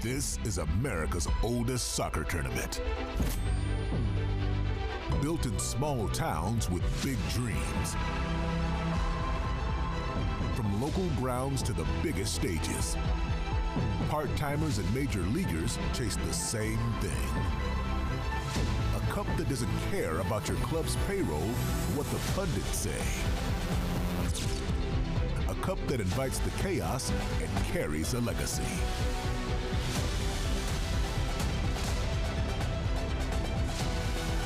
This is America's oldest soccer tournament. Built in small towns with big dreams. From local grounds to the biggest stages, part-timers and major leaguers chase the same thing. A cup that doesn't care about your club's payroll or what the pundits say. A cup that invites the chaos and carries a legacy.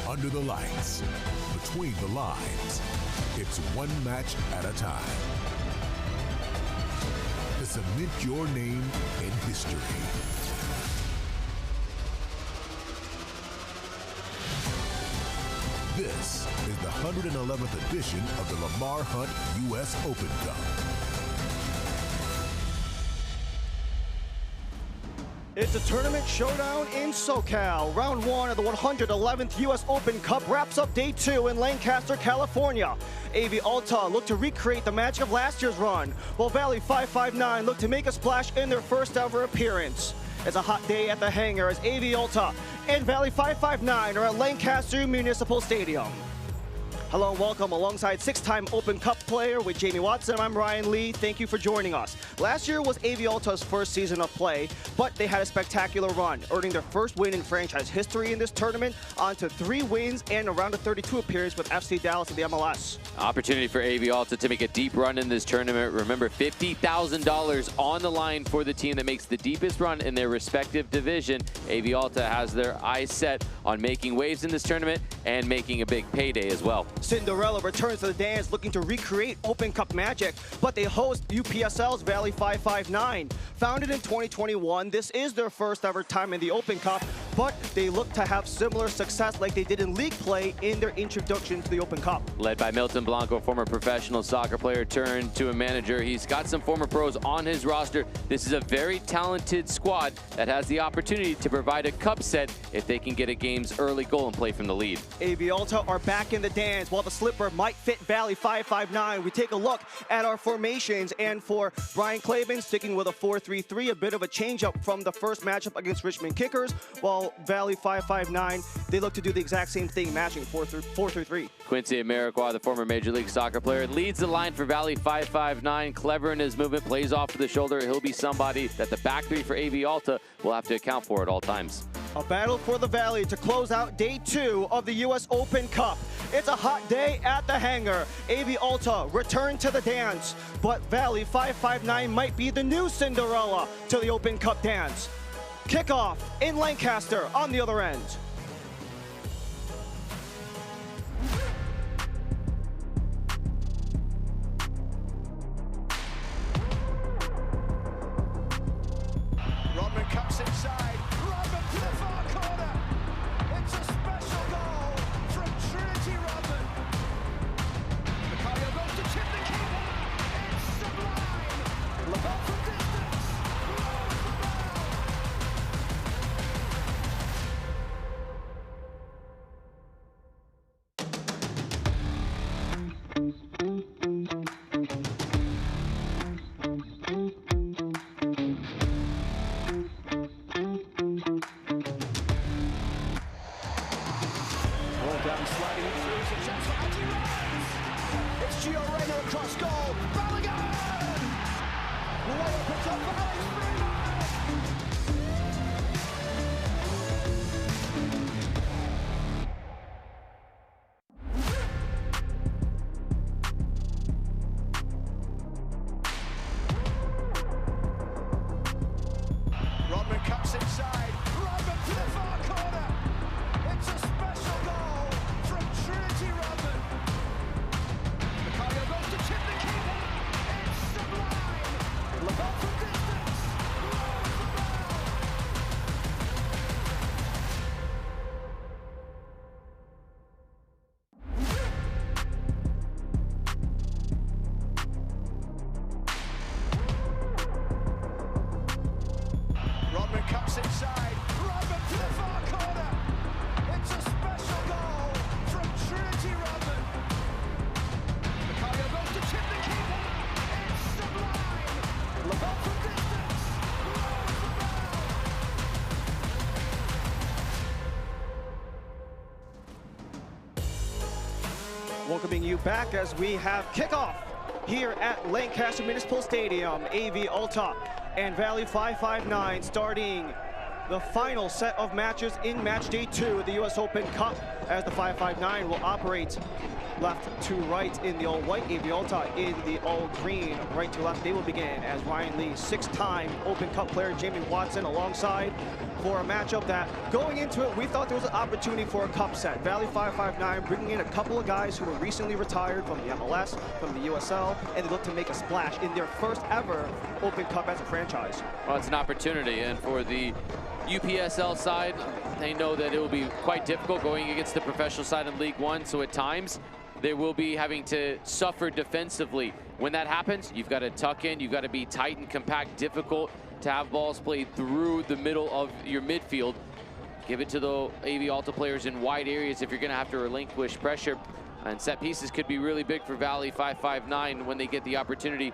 Under the lights, between the lines, it's one match at a time. To cement your name in history. This is the 111th edition of the Lamar Hunt U.S. Open Cup. It's a tournament showdown in SoCal. Round one of the 111th U.S. Open Cup wraps up day two in Lancaster, California. AV Alta look to recreate the magic of last year's run, while Valley 559 look to make a splash in their first ever appearance. It's a hot day at the hangar as AV Alta and Valley 559 are at Lancaster Municipal Stadium. Hello and welcome alongside six-time Open Cup player with Jamie Watson. I'm Ryan Lee. Thank you for joining us. Last year was AV Alta's first season of play, but they had a spectacular run, earning their first win in franchise history in this tournament, on to 3 wins and a round of 32 appearance with FC Dallas in the MLS. Opportunity for AV Alta to make a deep run in this tournament. Remember, $50,000 on the line for the team that makes the deepest run in their respective division. AV Alta has their eyes set on making waves in this tournament and making a big payday as well. Cinderella returns to the dance looking to recreate Open Cup magic, but they host UPSL's Valley 559. Founded in 2021, this is their first ever time in the Open Cup, but they look to have similar success like they did in league play in their introduction to the Open Cup. Led by Milton Blanco, former professional soccer player turned to a manager. He's got some former pros on his roster. This is a very talented squad that has the opportunity to provide a cup set if they can get a game's early goal and play from the lead. AV Alta are back in the dance. While the slipper might fit Valley 559, we take a look at our formations. And for Brian Clavin, sticking with a 4-3-3, a bit of a change-up from the first matchup against Richmond Kickers, while Valley 559, they look to do the exact same thing, matching 4-3-3. Quincy Amarikwa, the former Major League Soccer player, leads the line for Valley 559. Clever in his movement, plays off to the shoulder. He'll be somebody that the back three for AV Alta will have to account for at all times. A battle for the Valley to close out day 2 of the U.S. Open Cup. It's a hot day at the hangar. AV Alta return to the dance, but Valley 559 might be the new Cinderella to the Open Cup dance. Kickoff in Lancaster on the other end. Rodman cuts inside. Rodman to the far corner. It's a special goal from Trinity Rodman. Macario goes to tip the keeper. It's sublime. Lamar from distance. Rolls the ball. Down, sliding it through, it's a chance for anti-runs. It's Gio Reyna across goal. Balogun! The layup puts up Valley's Freeman! Rodman cuts inside. Rodman to the far corner. It's a special goal from Trinity Rodman. Macario goes to tip the keeper. It's sublime. Lamar from distance. Welcoming you back as we have kickoff here at Lancaster Municipal Stadium. AV Alta and Valley 559 starting the final set of matches in match day 2 of the US Open Cup, as the 559 will operate left to right in the all-white, AV Alta in the all-green, right to left. They will begin as Ryan Lee, 6-time Open Cup player Jamie Watson alongside, for a matchup that, going into it, we thought there was an opportunity for a cup set. Valley 559 bringing in a couple of guys who were recently retired from the MLS, from the USL, and they look to make a splash in their first ever Open Cup as a franchise. Well, it's an opportunity, and for the UPSL side, they know that it will be quite difficult going against the professional side in League One, so at times they will be having to suffer defensively. When that happens, you've got to tuck in, you've got to be tight and compact, difficult to have balls played through the middle of your midfield. Give it to the AV Alta players in wide areas if you're going to have to relinquish pressure. And set pieces could be really big for Valley 559 when they get the opportunity.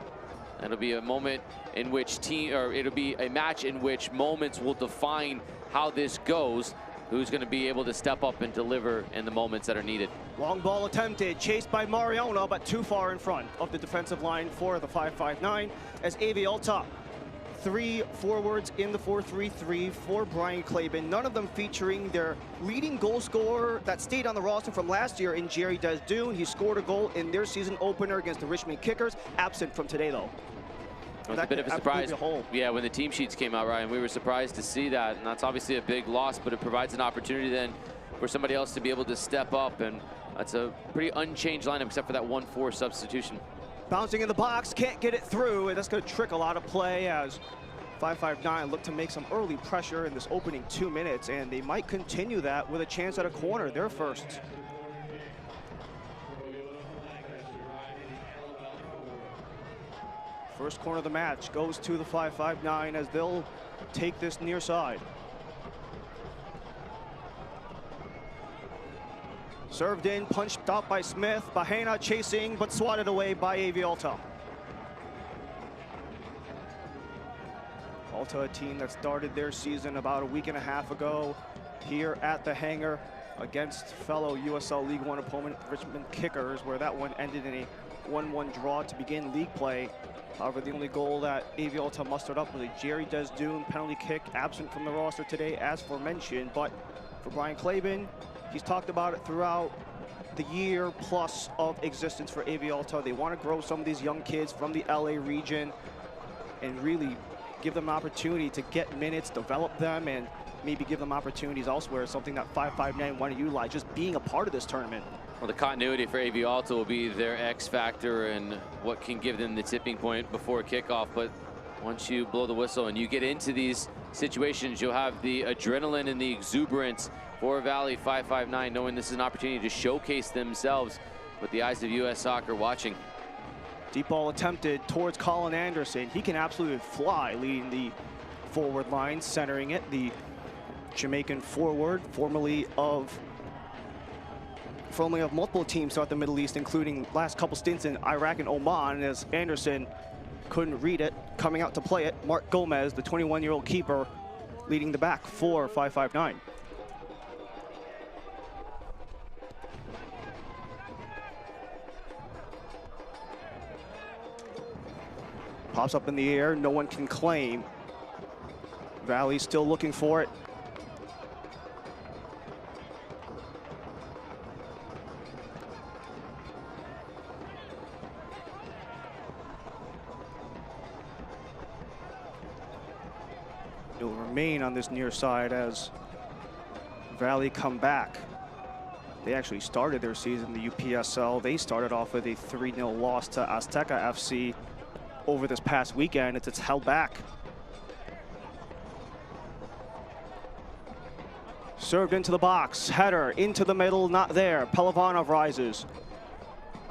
It'll be a moment in which it'll be a match in which moments will define how this goes. Who's going to be able to step up and deliver in the moments that are needed. Long ball attempted, chased by Mariona, but too far in front of the defensive line for the 559, as AV Alta, 3 forwards in the 4-3-3 for Brian Claben, none of them featuring their leading goal scorer that stayed on the roster from last year in Jerry Desdune. He scored a goal in their season opener against the Richmond Kickers, absent from today though. It was a bit of a surprise. Yeah, when the team sheets came out, Ryan, we were surprised to see that, and that's obviously a big loss, but it provides an opportunity then for somebody else to be able to step up, and that's a pretty unchanged lineup except for that 1-4 substitution. Bouncing in the box, can't get it through, and that's going to trick a lot of play as 559 look to make some early pressure in this opening 2 minutes, and they might continue that with a chance at a corner, their first. First corner of the match goes to the 559 as they'll take this near side. Served in, punched out by Smith. Bahena chasing, but swatted away by AV Alta. Alta, a team that started their season about a week and a half ago here at the hangar against fellow USL League One opponent Richmond Kickers, where that one ended in a 1-1 draw to begin league play. However, the only goal that AV Alta mustered up was a Jerry Desdune penalty kick, absent from the roster today, as aforementioned. But for Brian Claben, he's talked about it throughout the year plus of existence for AV Alta. They want to grow some of these young kids from the LA region and really give them an opportunity to get minutes, develop them, and maybe give them opportunities elsewhere, something that 559 want to utilize, just being a part of this tournament. Well, the continuity for AV Alta will be their X factor and what can give them the tipping point before kickoff. But once you blow the whistle and you get into these situations, you'll have the adrenaline and the exuberance for Valley 559, knowing this is an opportunity to showcase themselves with the eyes of US Soccer watching. Deep ball attempted towards Colin Anderson. He can absolutely fly, leading the forward line, centering it. The Jamaican forward, formerly of multiple teams throughout the Middle East, including last couple stints in Iraq and Oman, as Anderson couldn't read it, coming out to play it. Mark Gomez, the 21-year-old keeper, leading the back for 559. Pops up in the air, no one can claim. Valley still looking for it. It will remain on this near side as Valley come back. They actually started their season, the UPSL. They started off with a 3-0 loss to Azteca FC over this past weekend. It's held back. Served into the box, header into the middle, not there. Pelivanov rises.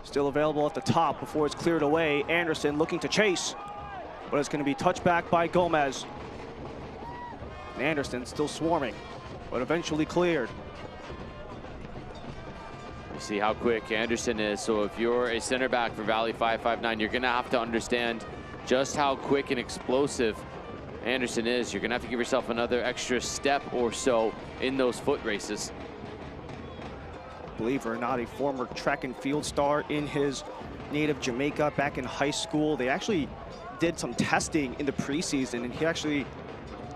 Still available at the top before it's cleared away. Anderson looking to chase, but it's going to be touched back by Gomez. And Anderson still swarming, but eventually cleared. You see how quick Anderson is. So if you're a center back for Valley 559, you're going to have to understand just how quick and explosive Anderson is. You're going to have to give yourself another extra step or so in those foot races. believe it or not, a former track and field star in his native Jamaica back in high school. They actually did some testing in the preseason, and he actually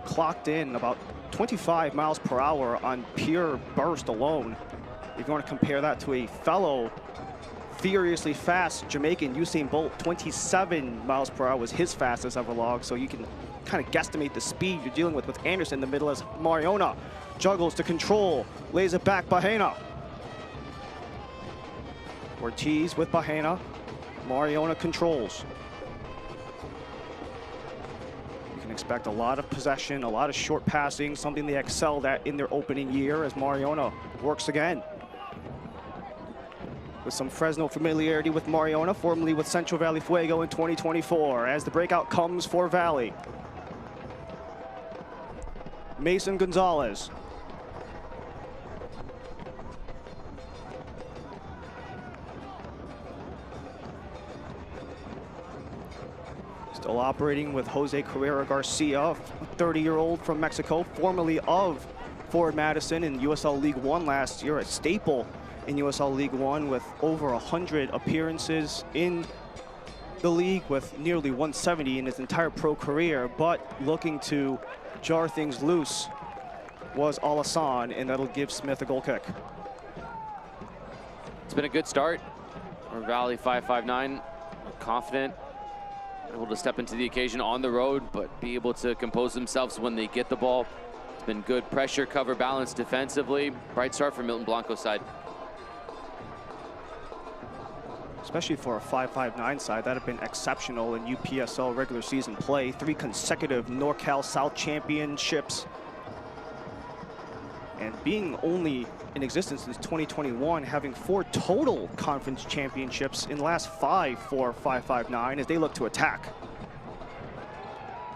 clocked in about 25 miles per hour on pure burst alone. If you want to compare that to a fellow furiously fast Jamaican, Usain Bolt, 27 miles per hour was his fastest ever logged. So you can kind of guesstimate the speed you're dealing with Anderson in the middle as Mariona juggles to control, lays it back, Bahena. Ortiz with Bahena, Mariona controls. You can expect a lot of possession, a lot of short passing, something they excelled at in their opening year as Mariona works again. With some Fresno familiarity with Mariona, formerly with Central Valley Fuego in 2024, as the breakout comes for Valley. Mason Gonzalez. Still operating with Jose Carrera Garcia, a 30-year-old from Mexico, formerly of Ford Madison in USL League One last year, a staple in USL League One with over 100 appearances in the league with nearly 170 in his entire pro career, but looking to jar things loose was Alassane, and that'll give Smith a goal kick. It's been a good start for Valley 559, confident, able to step into the occasion on the road, but be able to compose themselves when they get the ball. It's been good pressure, cover, balance defensively. Bright start for Milton Blanco's side. Especially for a 559 side, that have been exceptional in UPSL regular season play. 3 consecutive NorCal South championships. And being only in existence since 2021, having 4 total conference championships in the last 5 for 559 as they look to attack.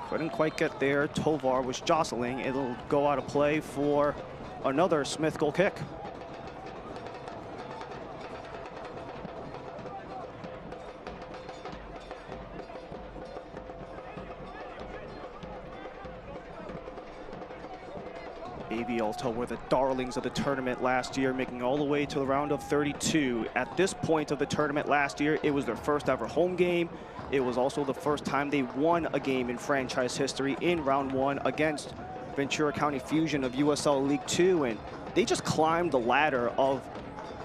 Couldn't quite get there. Tovar was jostling. It'll go out of play for another Smith goal kick. Alta were the darlings of the tournament last year, making all the way to the round of 32. At this point of the tournament last year, it was their first ever home game. It was also the first time they won a game in franchise history in round 1 against Ventura County Fusion of USL League 2, and they just climbed the ladder of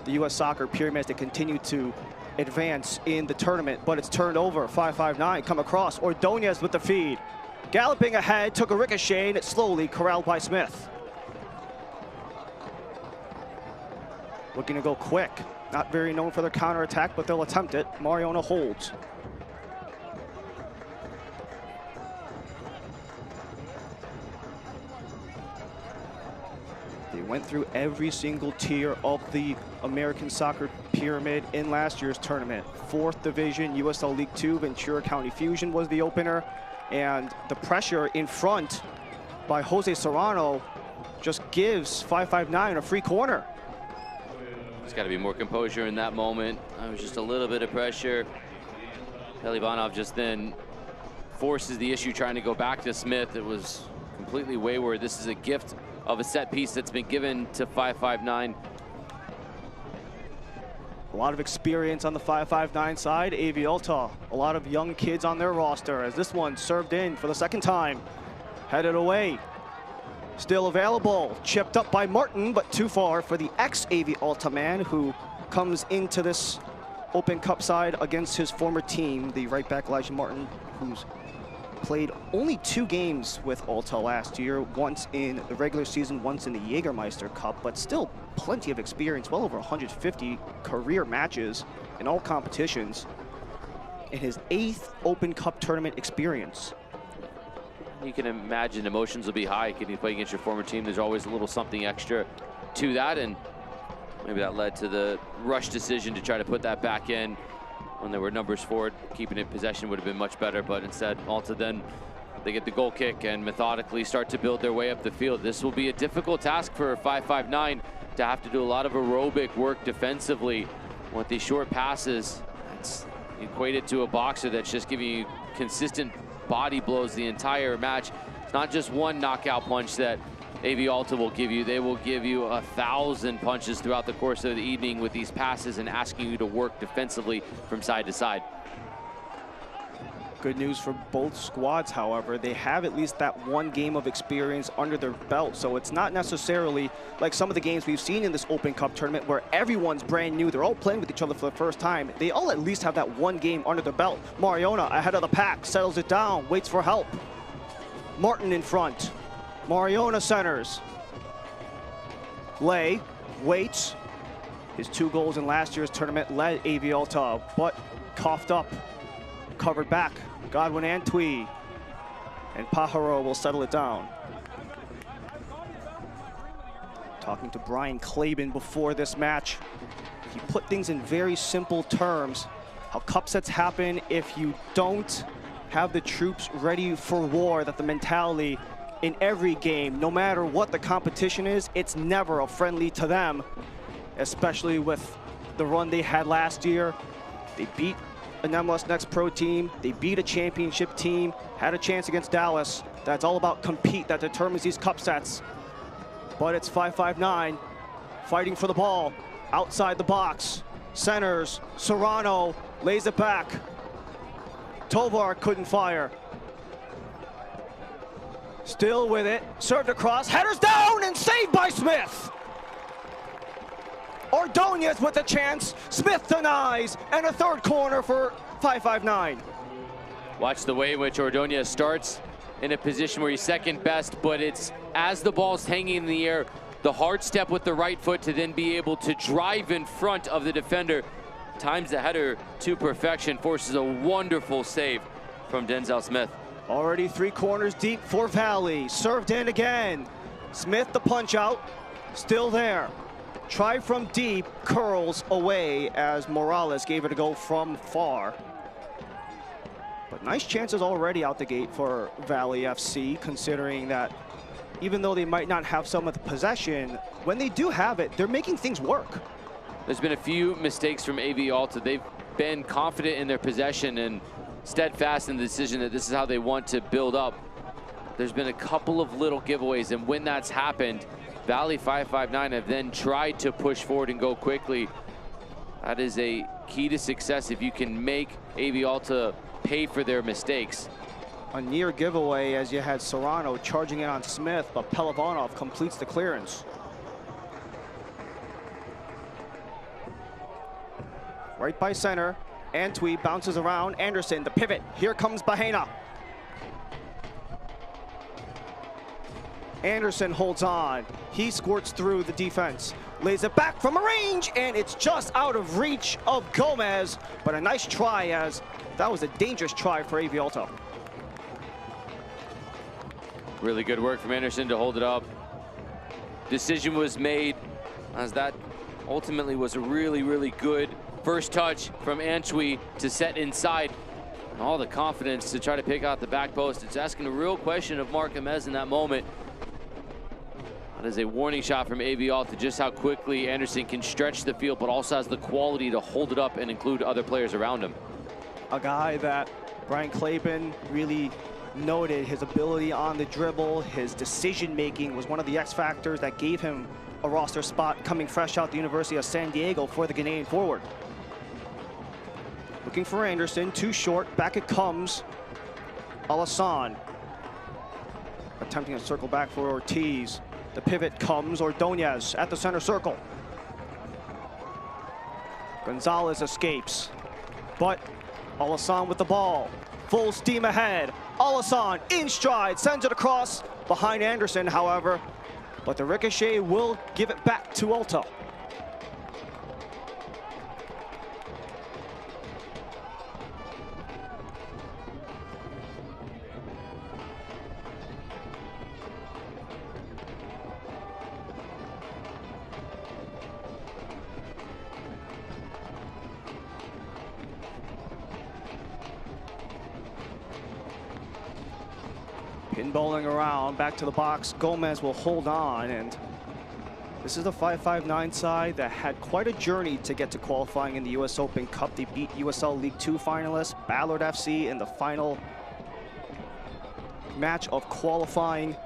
the U.S. Soccer pyramid as they continue to advance in the tournament, but it's turned over. 559 come across, Ordonez with the feed. Galloping ahead, took a ricochet, and it's slowly corralled by Smith. Looking to go quick. Not very known for their counterattack, but they'll attempt it. Mariona holds. They went through every single tier of the American soccer pyramid in last year's tournament. 4th division, USL League 2, Ventura County Fusion was the opener. And the pressure in front by Jose Serrano just gives 559 a free corner. There's got to be more composure in that moment. It was just a little bit of pressure. Pelivanov just then forces the issue trying to go back to Smith. It was completely wayward. This is a gift of a set piece that's been given to 559. A lot of experience on the 559 side. AV Alta, a lot of young kids on their roster as this one served in for the 2nd time. Headed away. Still available, chipped up by Martin, but too far for the ex-AV Alta man who comes into this Open Cup side against his former team, the right back Elijah Martin, who's played only 2 games with Alta last year, once in the regular season, once in the Jägermeister Cup, but still plenty of experience, well over 150 career matches in all competitions, in his 8th Open Cup tournament experience. You can imagine emotions will be high. Can you play against your former team? There's always a little something extra to that, and maybe that led to the rush decision to try to put that back in when there were numbers for it. Keeping it in possession would have been much better, but instead, Alta then they get the goal kick and methodically start to build their way up the field. This will be a difficult task for 559 to have to do a lot of aerobic work defensively with these short passes. It's equated to a boxer that's just giving you consistent body blows the entire match. It's not just one knockout punch that AV Alta will give you, they will give you 1,000 punches throughout the course of the evening with these passes and asking you to work defensively from side to side. Good news for both squads, however. They have at least that one game of experience under their belt, so it's not necessarily like some of the games we've seen in this Open Cup tournament where everyone's brand new. They're all playing with each other for the first time. They all at least have that one game under their belt. Mariona ahead of the pack, settles it down, waits for help. Martin in front. Mariona centers. Lay waits. His 2 goals in last year's tournament led AV Alta, but coughed up, covered back. Godwin Antwi and Pajaro will settle it down. Talking to Brian Claben before this match, he put things in very simple terms. How cup sets happen if you don't have the troops ready for war, that the mentality in every game, no matter what the competition is, it's never a friendly to them, especially with the run they had last year. They beat an MLS Next Pro team, they beat a championship team, had a chance against Dallas. That's all about compete that determines these cup sets. But it's 5-5-9, fighting for the ball, outside the box, centers, Serrano lays it back. Tovar couldn't fire. Still with it, served across, headers down and saved by Smith. Ordonez with a chance, Smith denies, and a third corner for 5-5-9. Watch the way in which Ordonez starts in a position where he's second best, but it's as the ball's hanging in the air, the hard step with the right foot to then be able to drive in front of the defender. Times the header to perfection, forces a wonderful save from Denzel Smith. Already 3 corners deep for Valley, served in again. Smith the punch out, still there. Try from deep, curls away as Morales gave it a go from far. But nice chances already out the gate for Valley FC, considering that even though they might not have some of the possession, when they do have it, they're making things work. There's been a few mistakes from AV Alta. They've been confident in their possession and steadfast in the decision that this is how they want to build up. There's been a couple of little giveaways, and when that's happened, Valley 5-5-9 have then tried to push forward and go quickly. That is a key to success if you can make AV Alta pay for their mistakes. A near giveaway as you had Serrano charging in on Smith, but Pelivanov completes the clearance. Right by center, Antwi bounces around, Anderson, the pivot, here comes Bahena. Anderson holds on, he squirts through the defense, lays it back from a range, and it's just out of reach of Gomez, but a nice try, as that was a dangerous try for AV Alta. Really good work from Anderson to hold it up. Decision was made, as that ultimately was a really, really good first touch from Antwi to set inside. And all the confidence to try to pick out the back post. It's asking a real question of Mark Gomez in that moment. That is a warning shot from AV Alta, just how quickly Anderson can stretch the field, but also has the quality to hold it up and include other players around him. A guy that Brian Claben really noted, his ability on the dribble, his decision-making was one of the X factors that gave him a roster spot coming fresh out the University of San Diego for the Ghanaian forward. Looking for Anderson, too short, back it comes. Alassane attempting to circle back for Ortiz. The pivot comes, Ordonez at the center circle. Gonzalez escapes, but Alassane with the ball. Full steam ahead. Alassane in stride, sends it across behind Anderson, however, but the ricochet will give it back to Alta. Pinballing around, back to the box. Gomez will hold on, and this is the 5-5-9 side that had quite a journey to get to qualifying in the US Open Cup. They beat USL League 2 finalists Ballard FC in the final match of qualifying.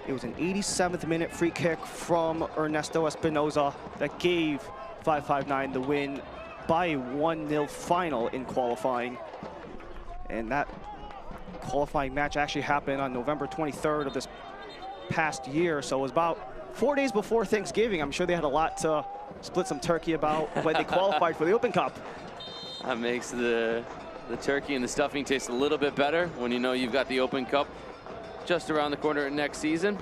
It was an 87th minute free kick from Ernesto Espinoza that gave 559 the win by a 1-0 final in qualifying. And that qualifying match actually happened on November 23rd of this past year, so it was about 4 days before Thanksgiving. I'm sure they had a lot to split some turkey about when they qualified for the Open Cup. That makes the turkey and the stuffing taste a little bit better when you know you've got the Open Cup just around the corner next season.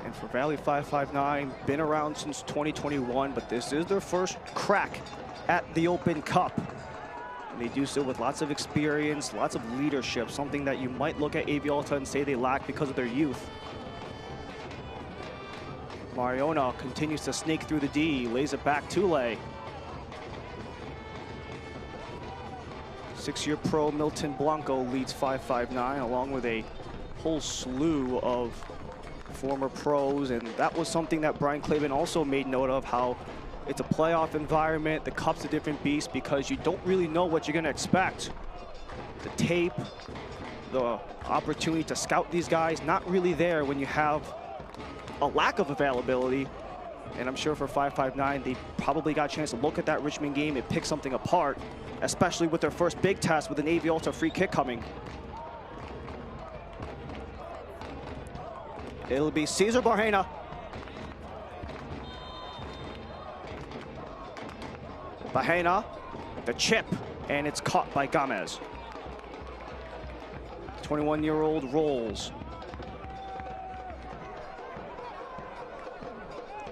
And for Valley 559, been around since 2021, but this is their first crack at the Open Cup. And they do so with lots of experience, lots of leadership, something that you might look at AV Alta and say they lack because of their youth. Mariona continues to snake through the D, lays it back to Lay. Six-year pro Milton Blanco leads 559 along with a whole slew of former pros, and that was something that Brian Clavin also made note of, how it's a playoff environment, the cup's a different beast because you don't really know what you're gonna expect. The tape, the opportunity to scout these guys, not really there when you have a lack of availability. And I'm sure for 559, they probably got a chance to look at that Richmond game and pick something apart, especially with their first big test with an AV Alta free kick coming. It'll be Cesar Barrena. Barrena, the chip, and it's caught by Gomez. 21-year-old rolls.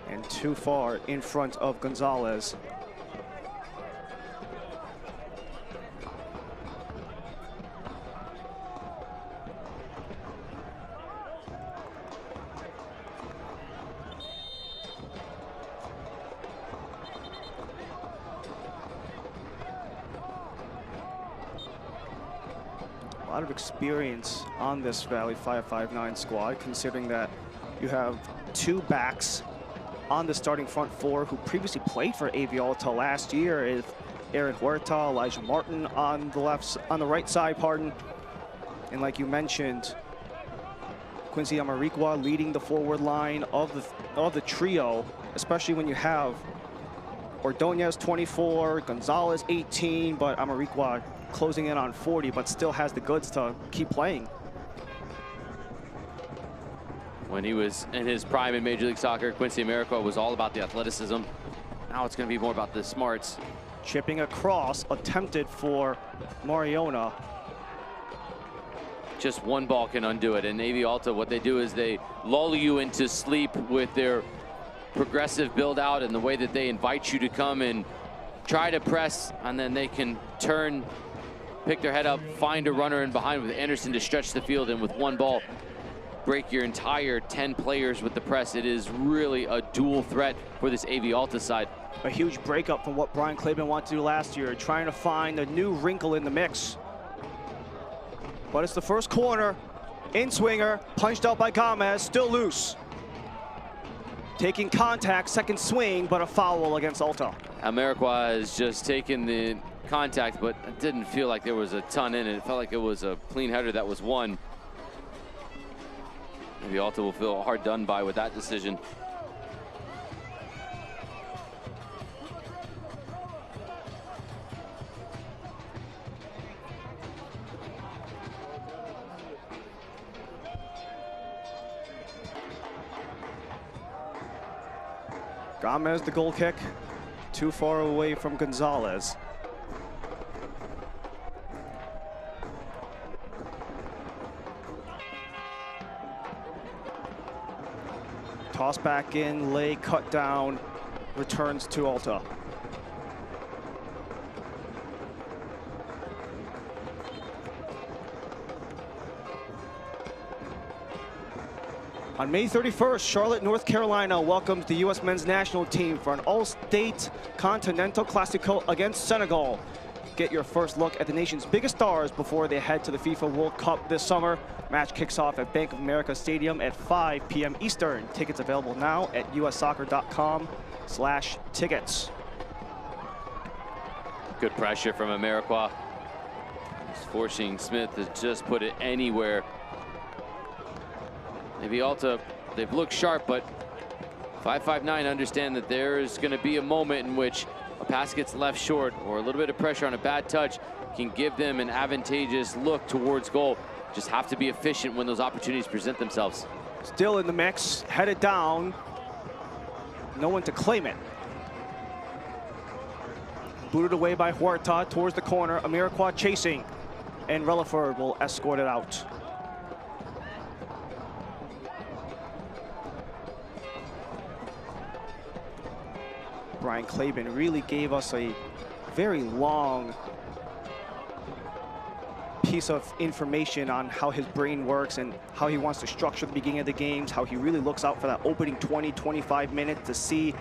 And too far in front of Gonzalez. A lot of experience on this Valley 559 squad, considering that you have two backs on the starting front four who previously played for AV Alta last year. Is Aaron Huerta, Elijah Martin on the right side, pardon. And like you mentioned, Quincy Amarikwa leading the forward line of the trio, especially when you have Ordonez 24, Gonzalez 18, but Amarikwa closing in on 40, but still has the goods to keep playing. When he was in his prime in Major League Soccer, Quincy Amarikwa was all about the athleticism. Now it's going to be more about the smarts. Chipping across, attempted for Mariona. Just one ball can undo it. And AV Alta, what they do is they lull you into sleep with their progressive build out and the way that they invite you to come and try to press, and then they can turn, pick their head up, find a runner in behind with Anderson to stretch the field, and with one ball, break your entire 10 players with the press. It is really a dual threat for this AV Alta side. A huge breakup from what Brian Clavin wanted to do last year, trying to find a new wrinkle in the mix. But it's the first corner, in swinger, punched out by Gomez, still loose. Taking contact, second swing, but a foul against Alta. Amarikwa has just taken the contact, but it didn't feel like there was a ton in it. It felt like it was a clean header that was won. Maybe Alta will feel hard done by with that decision. Gomez, the goal kick, too far away from Gonzalez. Toss back in, Lay cut down, returns to Alta. On May 31st, Charlotte, North Carolina welcomes the U.S. men's national team for an all-state Continental Classico against Senegal. Get your first look at the nation's biggest stars before they head to the FIFA World Cup this summer. Match kicks off at Bank of America Stadium at 5 p.m. Eastern. Tickets available now at ussoccer.com/tickets. Good pressure from Amarikwa. He's forcing Smith to just put it anywhere. Maybe Alta, they've looked sharp, but 559 understand that there is going to be a moment in which a pass gets left short or a little bit of pressure on a bad touch can give them an advantageous look towards goal. Just have to be efficient when those opportunities present themselves. Still in the mix, headed down. No one to claim it. Booted away by Huerta towards the corner. Amarikwa chasing, and Relaford will escort it out. Brian Claben really gave us a very long piece of information on how his brain works and how he wants to structure the beginning of the games, how he really looks out for that opening 20-25 minutes to see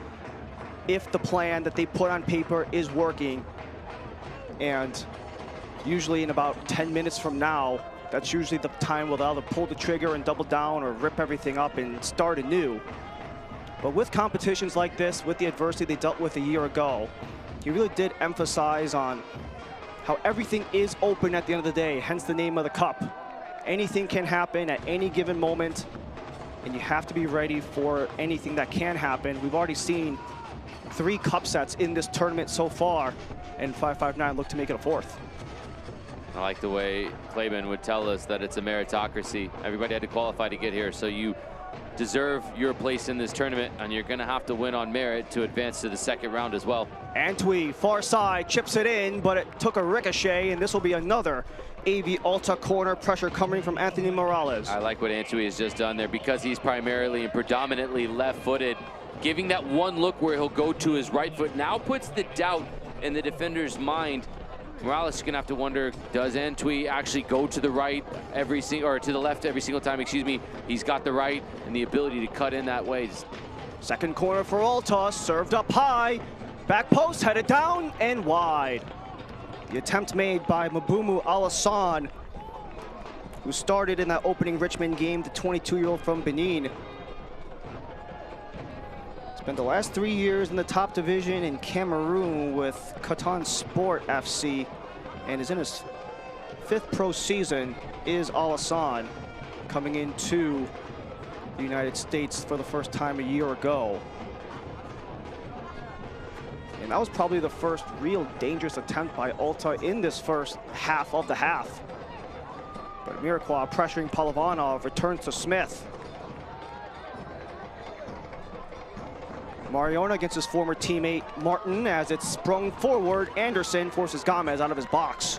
if the plan that they put on paper is working. And usually in about 10 minutes from now, that's usually the time where they'll either pull the trigger and double down or rip everything up and start anew. But with competitions like this, with the adversity they dealt with a year ago, he really did emphasize on how everything is open at the end of the day, hence the name of the cup. Anything can happen at any given moment, and you have to be ready for anything that can happen. We've already seen 3 cup sets in this tournament so far, and 559 look to make it a 4th. I like the way Claben would tell us that it's a meritocracy. Everybody had to qualify to get here, so you deserve your place in this tournament, and you're going to have to win on merit to advance to the 2nd round as well. Antwi, far side, chips it in, but it took a ricochet, and this will be another AV Alta corner. Pressure coming from Anthony Morales. I like what Antwi has just done there, because he's primarily and predominantly left-footed. Giving that one look where he'll go to his right foot now puts the doubt in the defender's mind. Morales is going to have to wonder, does Antwi actually go to the right or to the left every single time, excuse me. He's got the right and the ability to cut in that way. Second corner for Alta, served up high. Back post, headed down and wide. The attempt made by Mabumu Alassane, who started in that opening Richmond game, the 22-year-old from Benin. Spent the last 3 years in the top division in Cameroon with Catan Sport FC, and is in his 5th pro season. Is Alassane coming into the United States for the first time a year ago. And that was probably the first real dangerous attempt by Alta in this first half of the half. But Amarikwa pressuring Palavanov, returns to Smith. Mariona against his former teammate Martin as it's sprung forward. Anderson forces Gomez out of his box.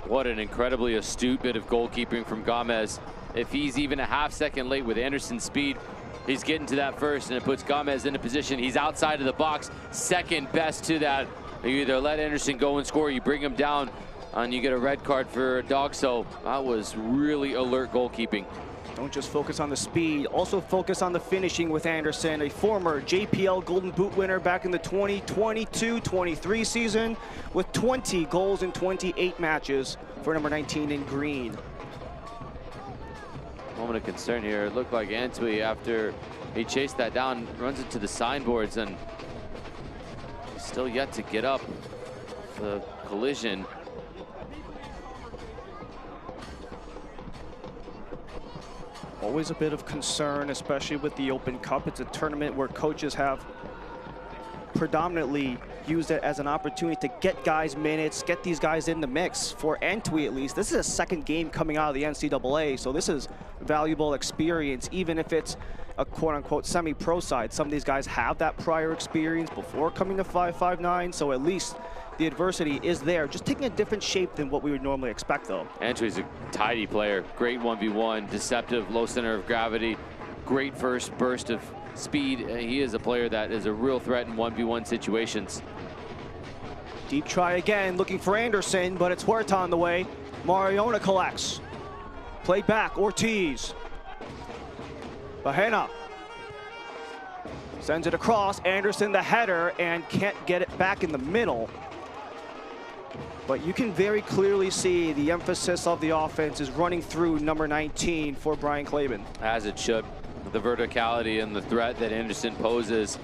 What an incredibly astute bit of goalkeeping from Gomez. If he's even a half-second late with Anderson's speed, he's getting to that first, and it puts Gomez in a position. He's outside of the box, second best to that. You either let Anderson go and score, you bring him down, and you get a red card for a dog. So that was really alert goalkeeping. Don't just focus on the speed, also focus on the finishing with Anderson, a former JPL Golden Boot winner back in the 2022-23 season with 20 goals in 28 matches for number 19 in green. Moment of concern here. It looked like Antwi, after he chased that down, runs into the signboards, and he's still yet to get up. The collision. Always a bit of concern, especially with the Open Cup. It's a tournament where coaches have predominantly used it as an opportunity to get guys minutes, get these guys in the mix. For Antwi, at least, this is a 2nd game coming out of the NCAA, so this is valuable experience, even if it's a quote-unquote semi-pro side. Some of these guys have that prior experience before coming to 559, so at least the adversity is there, just taking a different shape than what we would normally expect, though. Antwi's a tidy player, great 1v1, deceptive, low center of gravity, great first burst of speed. He is a player that is a real threat in 1v1 situations. Deep try again, looking for Anderson, but it's Huerta on the way. Mariona collects. Played back, Ortiz. Bahena sends it across, Anderson the header, and can't get it back in the middle. But you can very clearly see the emphasis of the offense is running through number 19 for Brian Claben. As it should. The verticality and the threat that Anderson poses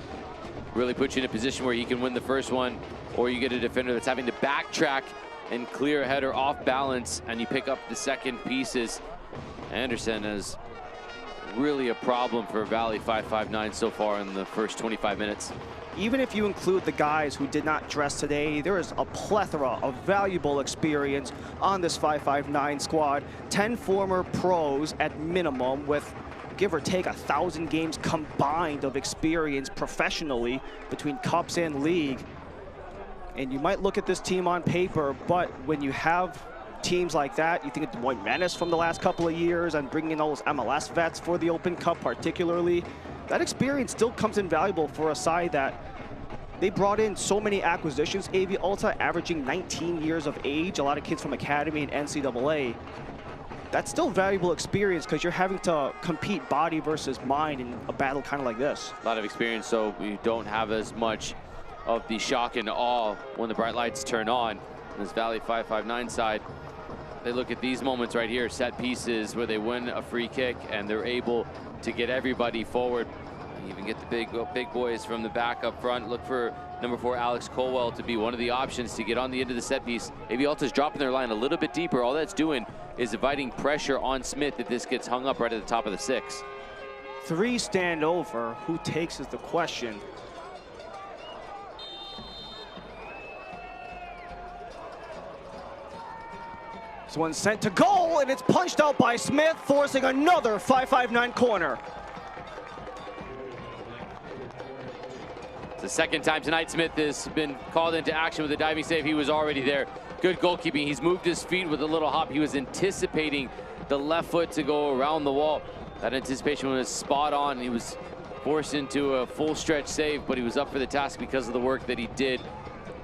really puts you in a position where he can win the first one. or you get a defender that's having to backtrack and clear a header off balance, and you pick up the second pieces. Anderson is really a problem for Valley 559 so far in the first 25 minutes. Even if you include the guys who did not dress today, there is a plethora of valuable experience on this 559 squad. 10 former pros at minimum, with give or take 1,000 games combined of experience professionally between cups and league. And you might look at this team on paper, but when you have teams like that, you think of Des Moines Menace from the last couple of years and bringing in all those MLS vets for the Open Cup particularly, that experience still comes invaluable for a side that they brought in so many acquisitions. AV Alta averaging 19 years of age, a lot of kids from Academy and NCAA. That's still valuable experience because you're having to compete body versus mind in a battle kind of like this. A lot of experience, so you don't have as much of the shock and awe when the bright lights turn on. This Valley 559 side, they look at these moments right here, set pieces where they win a free kick and they're able to get everybody forward. You even get the big boys from the back up front. Look for number 4 Alex Colwell to be one of the options to get on the end of the set piece. AV Alta's dropping their line a little bit deeper. All that's doing is inviting pressure on Smith if this gets hung up right at the top of the 6. 3 stand over. Who takes is the question. This one's sent to goal, and it's punched out by Smith, forcing another 559 corner. It's the second time tonight Smith has been called into action with a diving save. He was already there. Good goalkeeping. He's moved his feet with a little hop. He was anticipating the left foot to go around the wall. That anticipation was spot on. He was forced into a full stretch save, but he was up for the task because of the work that he did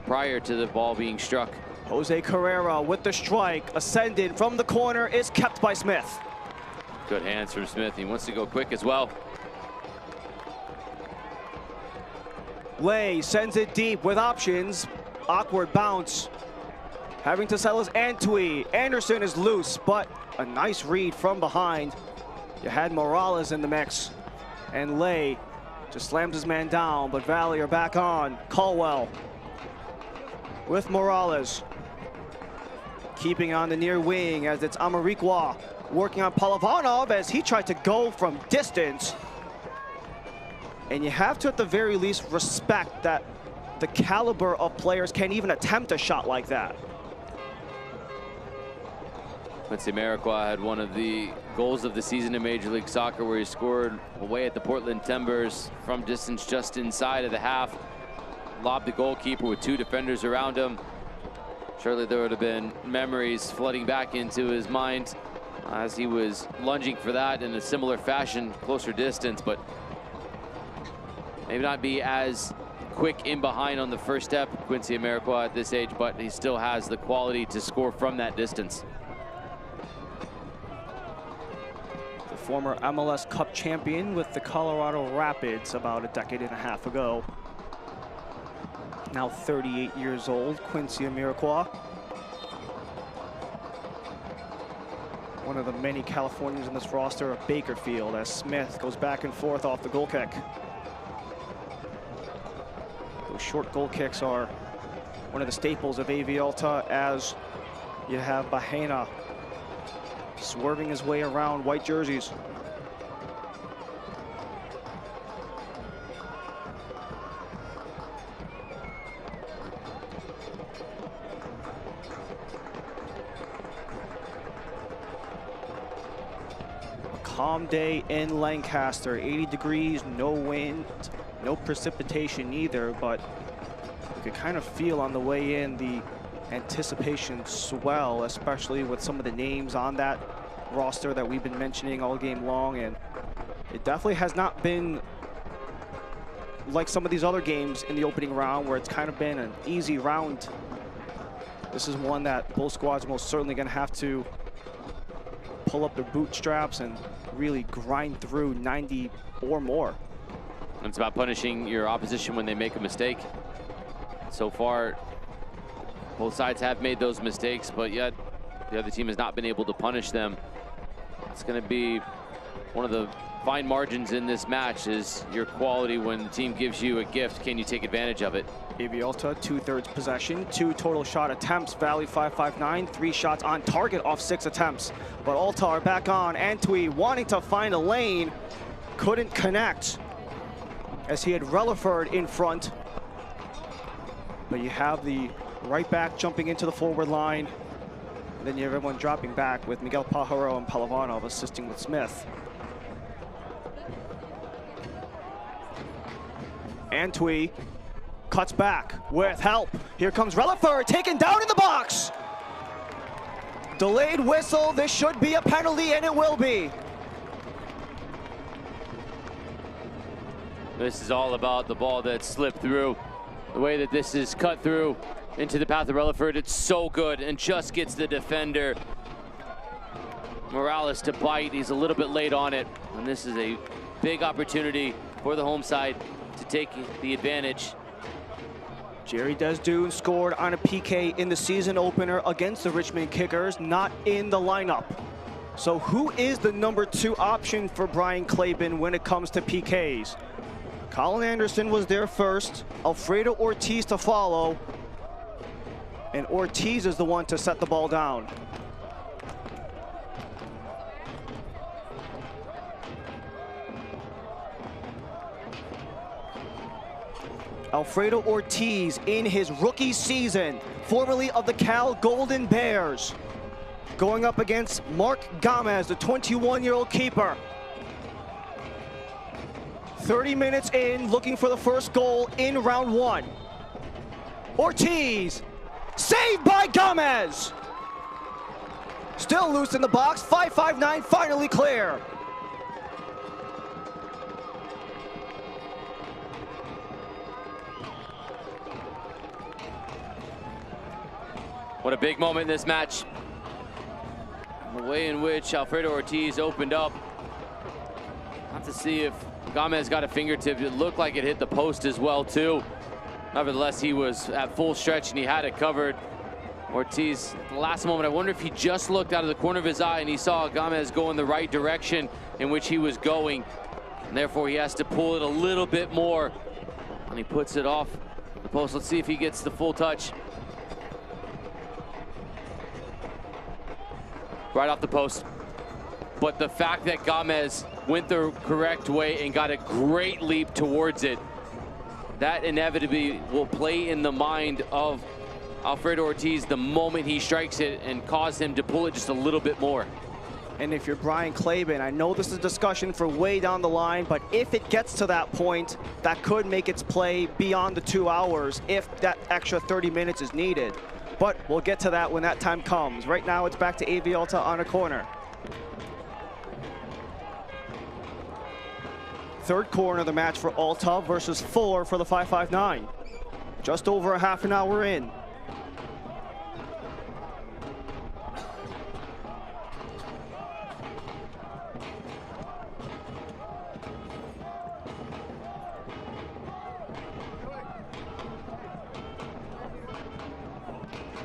prior to the ball being struck. Jose Carrera with the strike, ascended from the corner, is kept by Smith. Good hands from Smith. He wants to go quick as well. Lay sends it deep with options. Awkward bounce. Having to settle his Antwi. Anderson is loose, but a nice read from behind. You had Morales in the mix. And Lay just slams his man down, but Valley are back on. Colwell with Morales. Keeping on the near wing as it's Amarikwa working on Palavanov as he tried to go from distance. And you have to, at the very least, respect that the caliber of players can't even attempt a shot like that. Quincy Amarikwa had one of the goals of the season in Major League Soccer where he scored away at the Portland Timbers from distance just inside of the half. Lobbed the goalkeeper with 2 defenders around him. Surely there would have been memories flooding back into his mind as he was lunging for that in a similar fashion, closer distance, but maybe not be as quick in behind on the first step, Quincy Amarikwa at this age, but he still has the quality to score from that distance. The former MLS Cup champion with the Colorado Rapids about a decade and a half ago. Now 38 years old, Quincy Amarikwa. One of the many Californians in this roster of Bakerfield as Smith goes back and forth off the goal kick. Those short goal kicks are one of the staples of AV Alta as you have Bahena swerving his way around white jerseys. Calm day in Lancaster, 80 degrees, no wind, no precipitation either, but you could kind of feel on the way in the anticipation swell, especially with some of the names on that roster that we've been mentioning all game long. And it definitely has not been like some of these other games in the opening round where it's kind of been an easy round. This is one that both squads are most certainly going to have to pull up their bootstraps and really grind through 90 or more. It's about punishing your opposition when they make a mistake. So far, both sides have made those mistakes, but yet the other team has not been able to punish them. It's going to be one of the fine margins in this match is your quality. When the team gives you a gift, can you take advantage of it? AV Alta, 2/3 possession, 2 total shot attempts. Valley 559, 3 shots on target off 6 attempts. But Alta are back on. Antwi wanting to find a lane, couldn't connect as he had Relaford in front. But you have the right back jumping into the forward line. And then you have everyone dropping back with Miguel Pajaro and Palavanov assisting with Smith. Antwi cuts back with help. Here comes Relaford, taken down in the box. Delayed whistle. This should be a penalty, and it will be. This is all about the ball that slipped through. The way that this is cut through into the path of Relaford, it's so good and just gets the defender Morales to bite. He's a little bit late on it, and this is a big opportunity for the home side to take the advantage. Jerry Desdune scored on a PK in the season opener against the Richmond Kickers, not in the lineup. So who is the number 2 option for Brian Claben when it comes to PKs? Colin Anderson was there first, Alfredo Ortiz to follow, and Ortiz is the one to set the ball down. Alfredo Ortiz in his rookie season, formerly of the Cal Golden Bears, going up against Mark Gomez, the 21-year-old keeper. 30 minutes in, looking for the first goal in round 1. Ortiz, saved by Gomez. Still loose in the box, 559 finally clear. What a big moment in this match. The way in which Alfredo Ortiz opened up. Have to see if Gomez got a fingertip. It looked like it hit the post as well too. Nevertheless, he was at full stretch and he had it covered. Ortiz, the last moment, I wonder if he just looked out of the corner of his eye and he saw Gomez go in the right direction in which he was going. And therefore, he has to pull it a little bit more. And he puts it off the post. Let's see if he gets the full touch. Right off the post. But the fact that Gomez went the correct way and got a great leap towards it, that inevitably will play in the mind of Alfredo Ortiz the moment he strikes it and cause him to pull it just a little bit more. And if you're Brian Claben, I know this is a discussion for way down the line, but if it gets to that point, that could make its play beyond the 2 hours if that extra 30 minutes is needed. But we'll get to that when that time comes. Right now, it's back to AV Alta on a corner. Third corner of the match for Alta versus Fuller for the 559. Just over a half an hour in.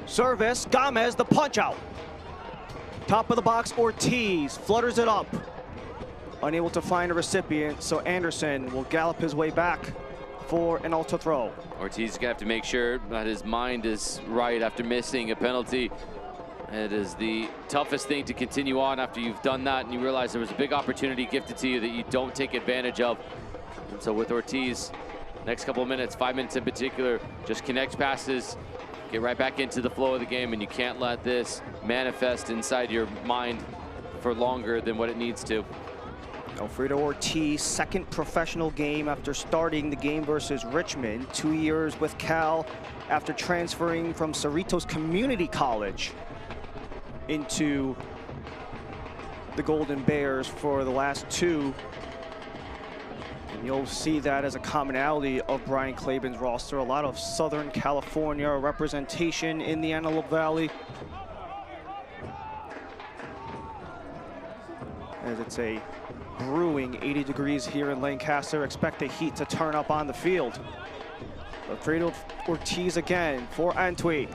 Service, Gomez, the punch out. Top of the box, Ortiz flutters it up. Unable to find a recipient, so Anderson will gallop his way back for an Alta throw. Ortiz is gonna have to make sure that his mind is right after missing a penalty. It is the toughest thing to continue on after you've done that and you realize there was a big opportunity gifted to you that you don't take advantage of. And so with Ortiz, next couple of minutes, 5 minutes in particular, just connect passes, get right back into the flow of the game, and you can't let this manifest inside your mind for longer than what it needs to. Alfredo Ortiz, second professional game after starting the game versus Richmond. 2 years with Cal after transferring from Cerritos Community College into the Golden Bears for the last 2. And you'll see that as a commonality of Brian Claben's roster. A lot of Southern California representation in the Antelope Valley. As it's a brewing 80 degrees here in Lancaster. Expect the heat to turn up on the field. Alfredo Ortiz again for Antwi.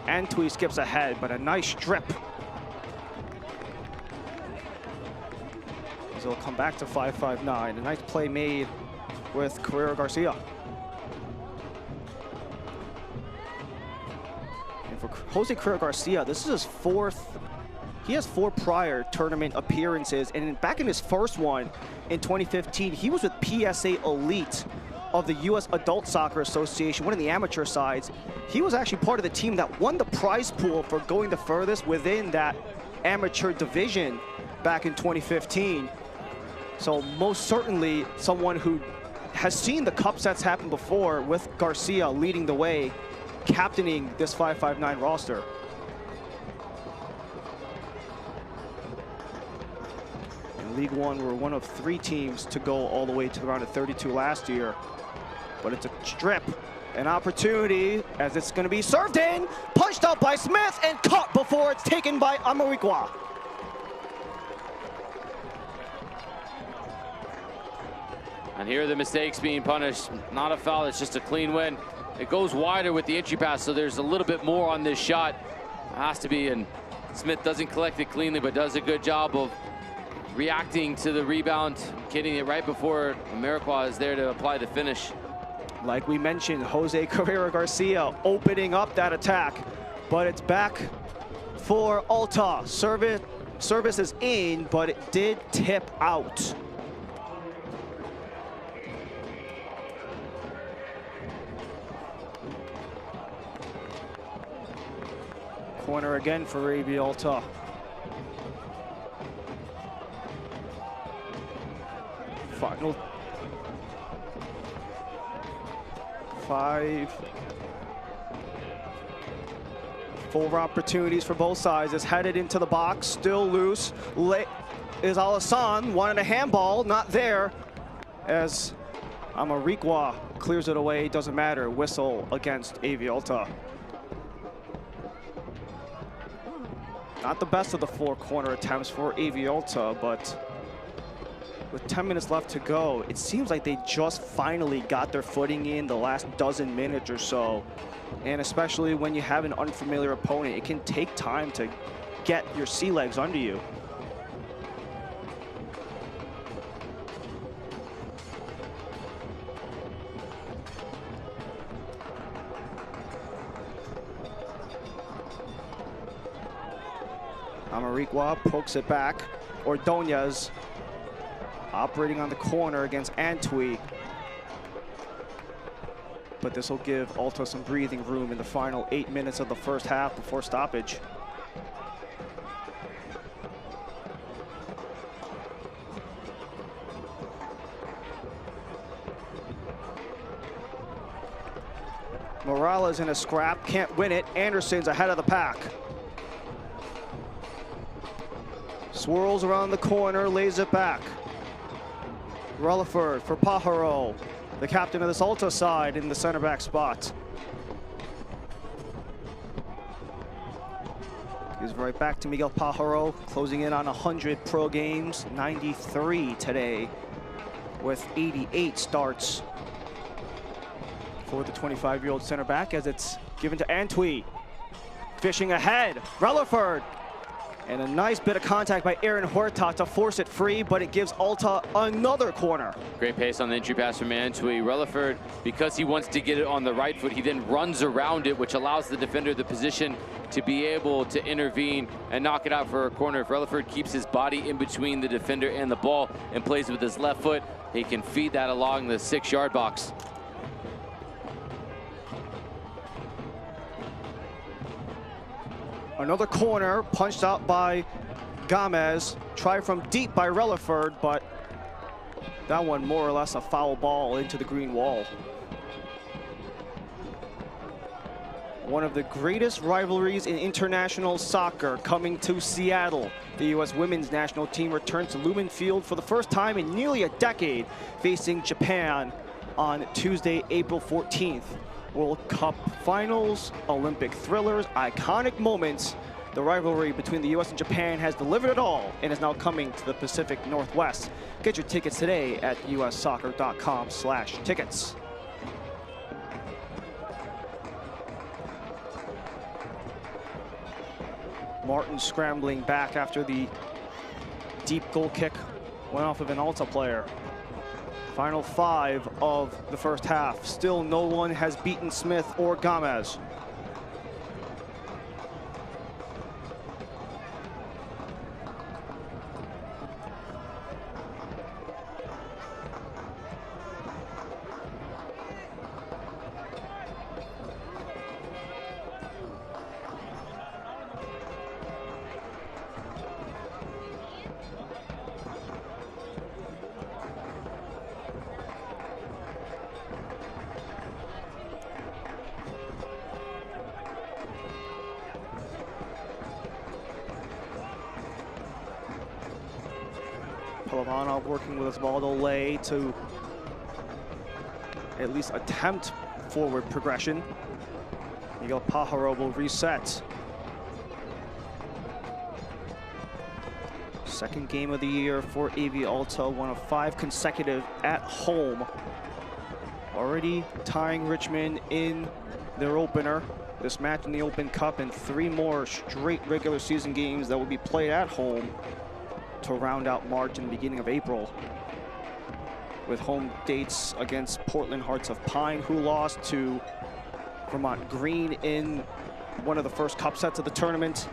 Antwi skips ahead, but a nice strip. So it'll come back to 5-5-9. A nice play made with Carrera Garcia. And for Jose Carrera Garcia, this is his fourth. He has 4 prior tournament appearances, and back in his first one in 2015, he was with PSA Elite of the U.S. Adult Soccer Association, one of the amateur sides. He was actually part of the team that won the prize pool for going the furthest within that amateur division back in 2015. So most certainly someone who has seen the cup sets happen before, with Garcia leading the way, captaining this 5-5-9 roster. In League One, we're one of 3 teams to go all the way to the round of 32 last year. But it's a strip, an opportunity, as it's going to be served in, punched out by Smith, and caught before it's taken by Amarikwa. And here are the mistakes being punished. Not a foul, it's just a clean win. It goes wider with the entry pass, so there's a little bit more on this shot. It has to be, and Smith doesn't collect it cleanly, but does a good job of reacting to the rebound, getting it right before Amarikwa is there to apply the finish. Like we mentioned, Jose Carrera Garcia opening up that attack, but it's back for Alta. Service is in, but it did tip out. Corner again for AV Alta. Final 5. 4 opportunities for both sides. It's headed into the box, still loose. Is Alassane, wanted a handball, not there. As Amarikwa clears it away, doesn't matter. Whistle against AV Alta. Not the best of the 4 corner attempts for AV Alta, but with 10 minutes left to go, it seems like they just finally got their footing in the last dozen minutes or so. And especially when you have an unfamiliar opponent, it can take time to get your sea legs under you. Amarikwa pokes it back. Ordonez operating on the corner against Antwi. But this will give Alta some breathing room in the final 8 minutes of the first half before stoppage. Morales in a scrap, can't win it. Anderson's ahead of the pack. Swirls around the corner, lays it back. Relaford for Pajaro, the captain of this Alta side, in the center back spot. Gives right back to Miguel Pajaro, closing in on 100 pro games, 93 today, with 88 starts for the 25-year-old center back, as it's given to Antwi. Fishing ahead, Relaford. And a nice bit of contact by Aaron Horta to force it free, but it gives Alta another corner. Great pace on the entry pass from Antwi. Relaford, because he wants to get it on the right foot, he then runs around it, which allows the defender the position to be able to intervene and knock it out for a corner. If Relaford keeps his body in between the defender and the ball and plays with his left foot, he can feed that along the 6-yard box. Another corner punched out by Gomez. Tried from deep by Relaford, but that one more or less a foul ball into the green wall. One of the greatest rivalries in international soccer coming to Seattle. The U.S. women's national team returns to Lumen Field for the first time in nearly a decade, facing Japan on Tuesday, April 14th. World Cup finals, Olympic thrillers, iconic moments. The rivalry between the U.S. and Japan has delivered it all and is now coming to the Pacific Northwest. Get your tickets today at ussoccer.com/tickets. Martin scrambling back after the deep goal kick went off of an Alta player. Final 5 of the first half. Still no one has beaten Smith or Gomez. Palavanov working with Osvaldo Lay to at least attempt forward progression. Miguel Pajaro will reset. Second game of the year for AV Alta, one of 5 consecutive at home. Already tying Richmond in their opener. This match in the Open Cup and 3 more straight regular season games that will be played at home to round out March and the beginning of April, with home dates against Portland Hearts of Pine, who lost to Vermont Green in one of the first cup sets of the tournament.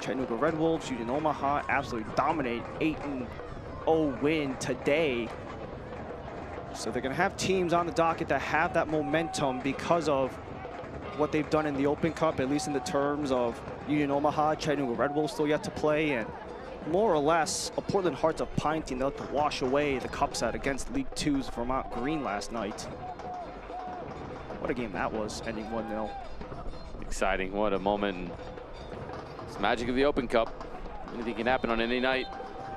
Chattanooga Red Wolves, Union Omaha absolutely dominate, 8-0 win today. So they're gonna have teams on the docket that have that momentum because of what they've done in the Open Cup, at least in the terms of Union Omaha, Chattanooga Red Wolves still yet to play, and more or less a Portland Hearts of Pine team that had to wash away the cup set against League Two's Vermont Green last night. What a game that was, ending 1-0. Exciting, what a moment. It's the magic of the Open Cup. Anything can happen on any night.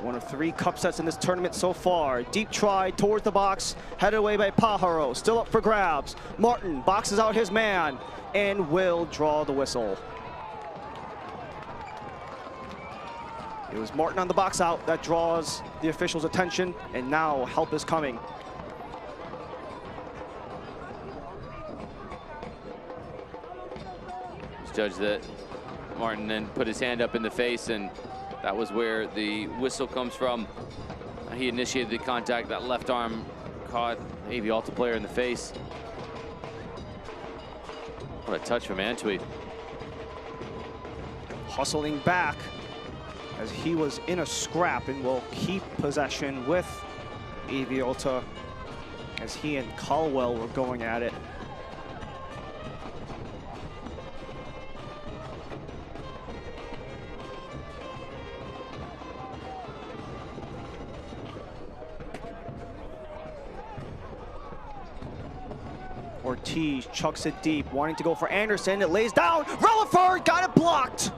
One of 3 cup sets in this tournament so far. Deep try towards the box, headed away by Pajaro, still up for grabs. Martin boxes out his man and will draw the whistle. It was Martin on the box out that draws the official's attention, and now help is coming. It's judged that Martin then put his hand up in the face, and that was where the whistle comes from. He initiated the contact. That left arm caught AV Alta player in the face. What a touch from Antwi. Hustling back as he was in a scrap and will keep possession with AV Alta as he and Caldwell were going at it. Ortiz chucks it deep, wanting to go for Anderson. It lays down. Relaford got it blocked.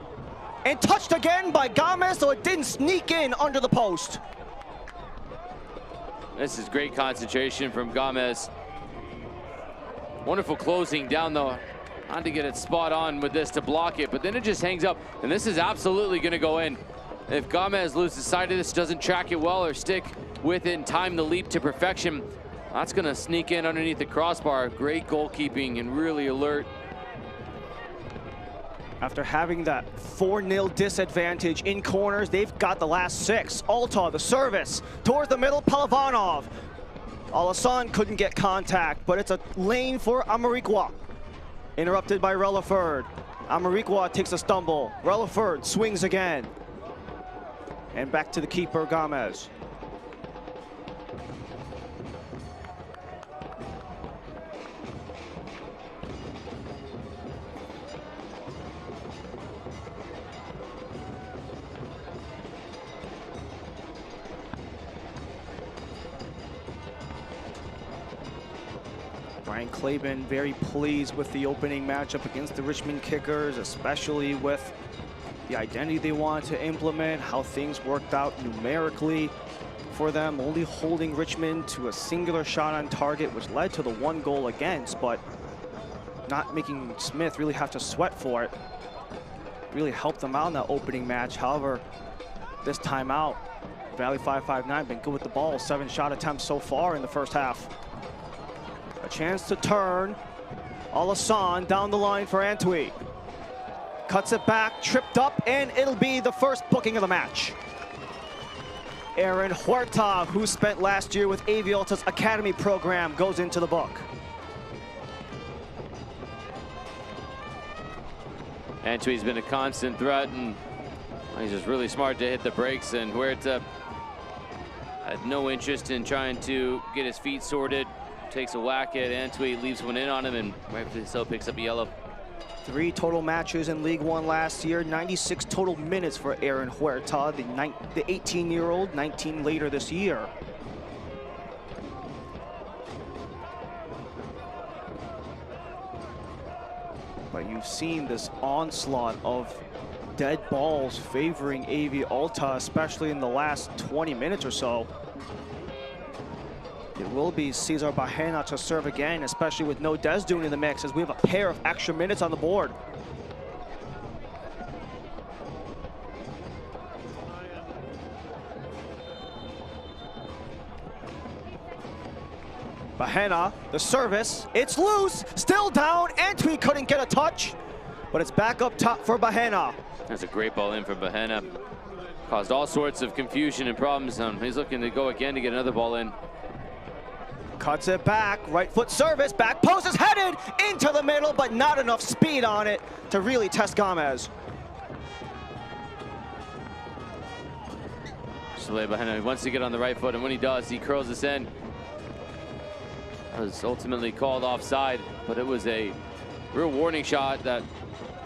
And touched again by Gomez, so it didn't sneak in under the post. This is great concentration from Gomez. Wonderful closing down though. Trying to get it spot on with this to block it, but then it just hangs up. And this is absolutely gonna go in. If Gomez loses sight of this, doesn't track it well or stick with it and time the leap to perfection, that's gonna sneak in underneath the crossbar. Great goalkeeping and really alert. After having that 4-0 disadvantage in corners, they've got the last 6. Alta, the service, towards the middle, Palavanov. Alassane couldn't get contact, but it's a lane for Amarikwa. Interrupted by Relaford. Amarikwa takes a stumble. Relaford swings again. And back to the keeper, Gomez. Brian Claben very pleased with the opening matchup against the Richmond Kickers, especially with the identity they want to implement, how things worked out numerically for them, only holding Richmond to a singular shot on target, which led to the 1 goal against, but not making Smith really have to sweat for it. Really helped them out in that opening match. However, this time out, Valley 559 been good with the ball, 7 shot attempts so far in the first half. A chance to turn. Alassane down the line for Antwi. Cuts it back, tripped up, and it'll be the first booking of the match. Aaron Huerta, who spent last year with AV Alta's Academy program, goes into the book. Antui's been a constant threat, and he's just really smart to hit the brakes, and Huerta had no interest in trying to get his feet sorted. Takes a whack at Antui, leaves one in on him, and rightfully so picks up a yellow. 3 total matches in League One last year, 96 total minutes for Aaron Huerta, the 18-year-old, 19 later this year. But you've seen this onslaught of dead balls favoring AV Alta, especially in the last 20 minutes or so. It will be Cesar Bahena to serve again, especially with no Desdune in the mix, as we have a pair of extra minutes on the board. Bahena, the service, it's loose, still down. Antwi couldn't get a touch, but it's back up top for Bahena. That's a great ball in for Bahena. Caused all sorts of confusion and problems. He's looking to go again to get another ball in. Cuts it back, right foot service, back post is headed into the middle, but not enough speed on it to really test Gomez. Soleil Bahena wants to get on the right foot, and when he does, he curls this in. That was ultimately called offside, but it was a real warning shot that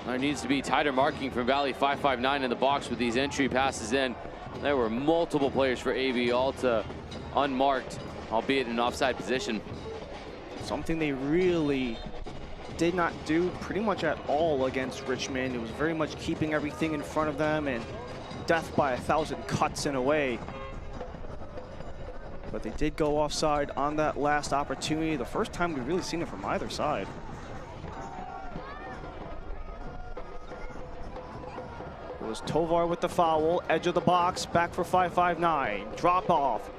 there needs to be tighter marking from Valley 559 in the box with these entry passes in. There were multiple players for AV Alta unmarked, albeit in an offside position. Something they really did not do pretty much at all against Richmond. It was very much keeping everything in front of them and death by 1,000 cuts in a way. But they did go offside on that last opportunity. The first time we've really seen it from either side. It was Tovar with the foul, edge of the box, back for 559. Drop off,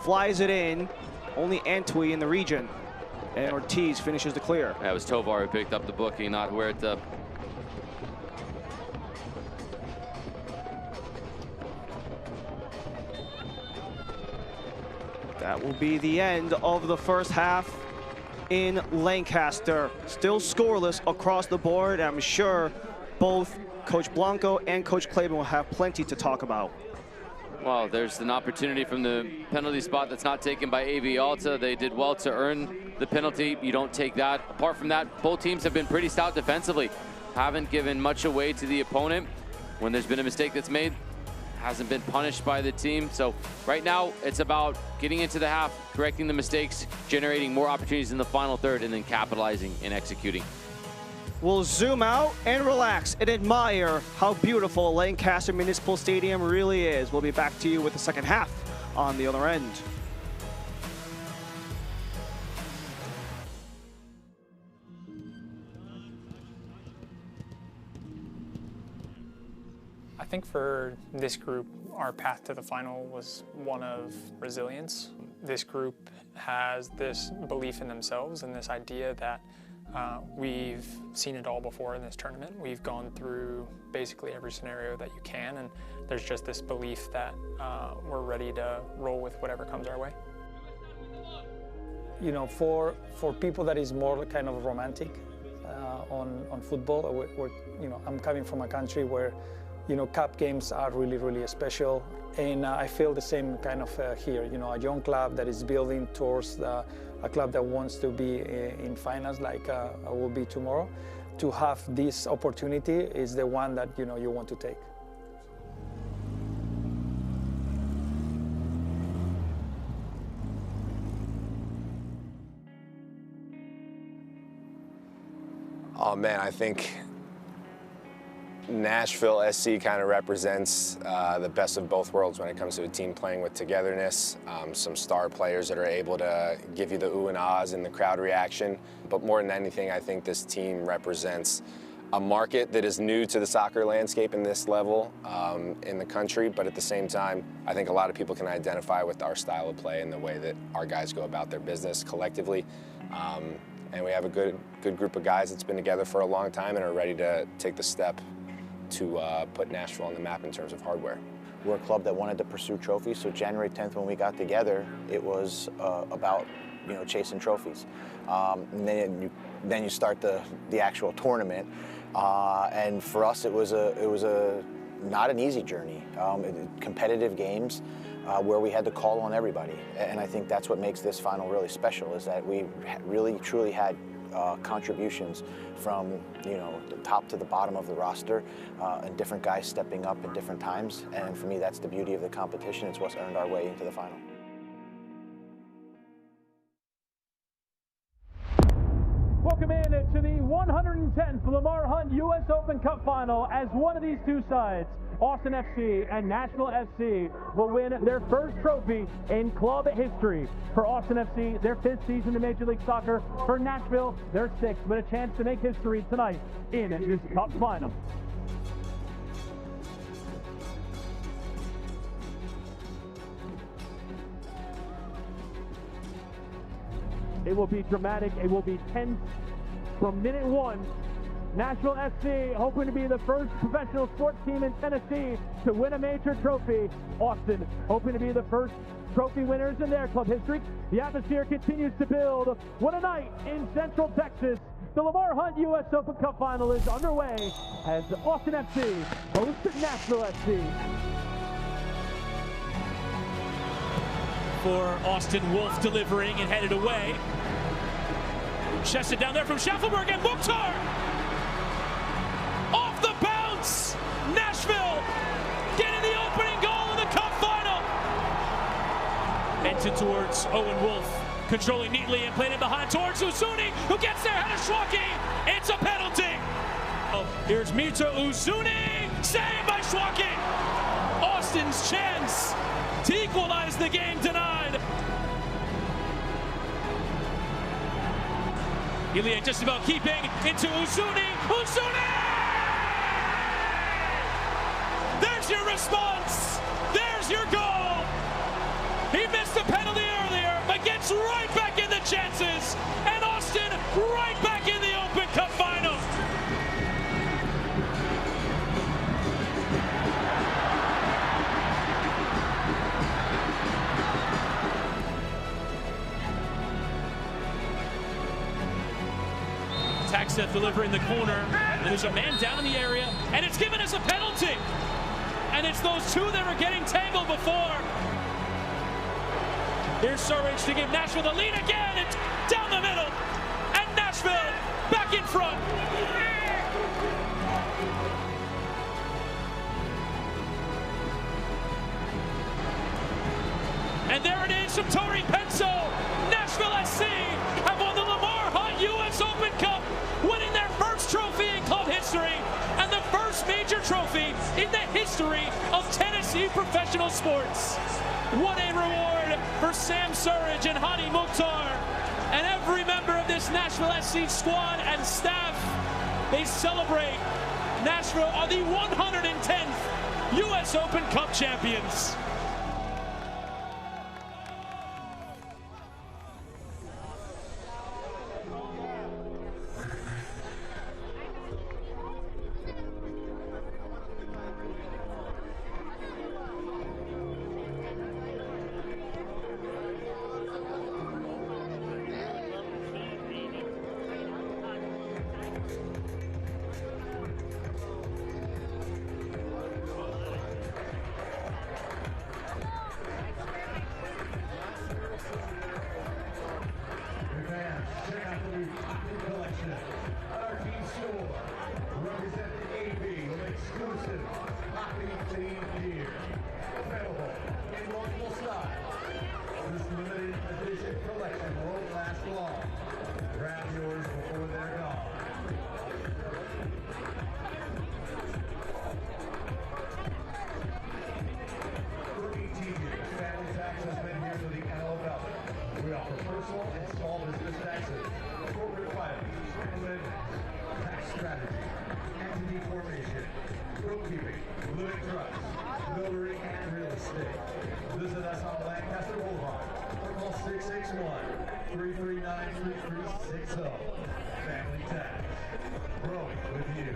flies it in. Only Antwi in the region. And Ortiz finishes the clear. That was Tovar who picked up the booking, not Huerta. That will be the end of the first half in Lancaster. Still scoreless across the board. I'm sure both Coach Blanco and Coach Claiborne will have plenty to talk about. Well, there's an opportunity from the penalty spot that's not taken by AV Alta. They did well to earn the penalty. You don't take that. Apart from that, both teams have been pretty stout defensively. Haven't given much away to the opponent. When there's been a mistake that's made, hasn't been punished by the team. So right now, it's about getting into the half, correcting the mistakes, generating more opportunities in the final third, and then capitalizing and executing. We'll zoom out and relax and admire how beautiful Lancaster Municipal Stadium really is. We'll be back to you with the second half on the other end. I think for this group, our path to the final was one of resilience. This group has this belief in themselves and this idea that we've seen it all before in this tournament. We've gone through basically every scenario that you can, and there's just this belief that we're ready to roll with whatever comes our way. You know, for people that is more kind of romantic on football, you know, I'm coming from a country where, you know, cup games are really, really special, and I feel the same kind of here. You know, a young club that is building towards a club that wants to be in finals, like I will be tomorrow. To have this opportunity is the one that, you know, you want to take. Oh man, I think Nashville SC kind of represents the best of both worlds when it comes to a team playing with togetherness, some star players that are able to give you the ooh and ahs and the crowd reaction. But more than anything, I think this team represents a market that is new to the soccer landscape in this level in the country, but at the same time, I think a lot of people can identify with our style of play and the way that our guys go about their business collectively. And we have a good group of guys that's been together for a long time and are ready to take the step to put Nashville on the map in terms of hardware. We're a club that wanted to pursue trophies, so January 10th when we got together, it was about chasing trophies. And then you start the actual tournament, and for us it was not an easy journey. Competitive games where we had to call on everybody, and I think that's what makes this final really special, is that we really truly had contributions from the top to the bottom of the roster, and different guys stepping up at different times. And for me, that's the beauty of the competition. It's what's earned our way into the final. Welcome in to the 110th Lamar Hunt U.S. Open Cup Final, as one of these two sides, Austin FC and Nashville FC, will win their first trophy in club history. For Austin FC, their 5th season in Major League Soccer. For Nashville, their 6th, but a chance to make history tonight in this Cup Final. It will be dramatic. It will be tense from minute one. Nashville FC hoping to be the first professional sports team in Tennessee to win a major trophy. Austin hoping to be the first trophy winners in their club history. The atmosphere continues to build. What a night in Central Texas. The Lamar Hunt U.S. Open Cup Final is underway as Austin FC hosts Nashville FC. For Austin, Wolf delivering and headed away. Chested down there from Schaffelberg, and Mukhtar! Off the bounce! Nashville getting the opening goal in the Cup Final! Benton towards Owen Wolf, controlling neatly and playing it behind towards Uzuni, who gets there ahead of Schwake. It's a penalty! Oh, here's Mito Uzuni, saved by Schwake! Austin's chance to equalize the game denied. Ilya just about keeping into Uzuni. Uzuni! There's your response. There's your goal. He missed the penalty earlier, but gets right back in the chances. And Austin right back in the Open Cup Final. Taxeth delivering the corner. There's a man down in the area, and it's given us a penalty. And it's those two that were getting tangled before. Here's Surridge to give Nashville the lead again. It's down the middle, and Nashville back in front. And there it is from Tori Penso. Nashville SC have won the Lamar Hunt U.S. Open Cup, winning their first trophy in club history and the first major trophy in the history of Tennessee professional sports. What a reward for Sam Surridge and Hani Mukhtar and every member of this Nashville SC squad and staff. They celebrate. Nashville are the 110th U.S. Open Cup champions. Visit us on Lancaster Boulevard. Call 661-339-3360. Family Tax. Growing with you.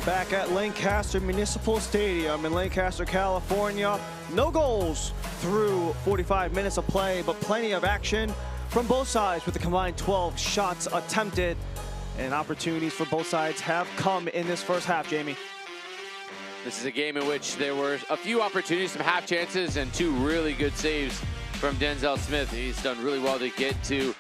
back at Lancaster Municipal Stadium in Lancaster, California. No goals through 45 minutes of play, but plenty of action from both sides with a combined 12 shots attempted. And opportunities for both sides have come in this first half, Jamie. This is a game in which there were a few opportunities, some half chances, and two really good saves from Denzel Smith. He's done really well to get to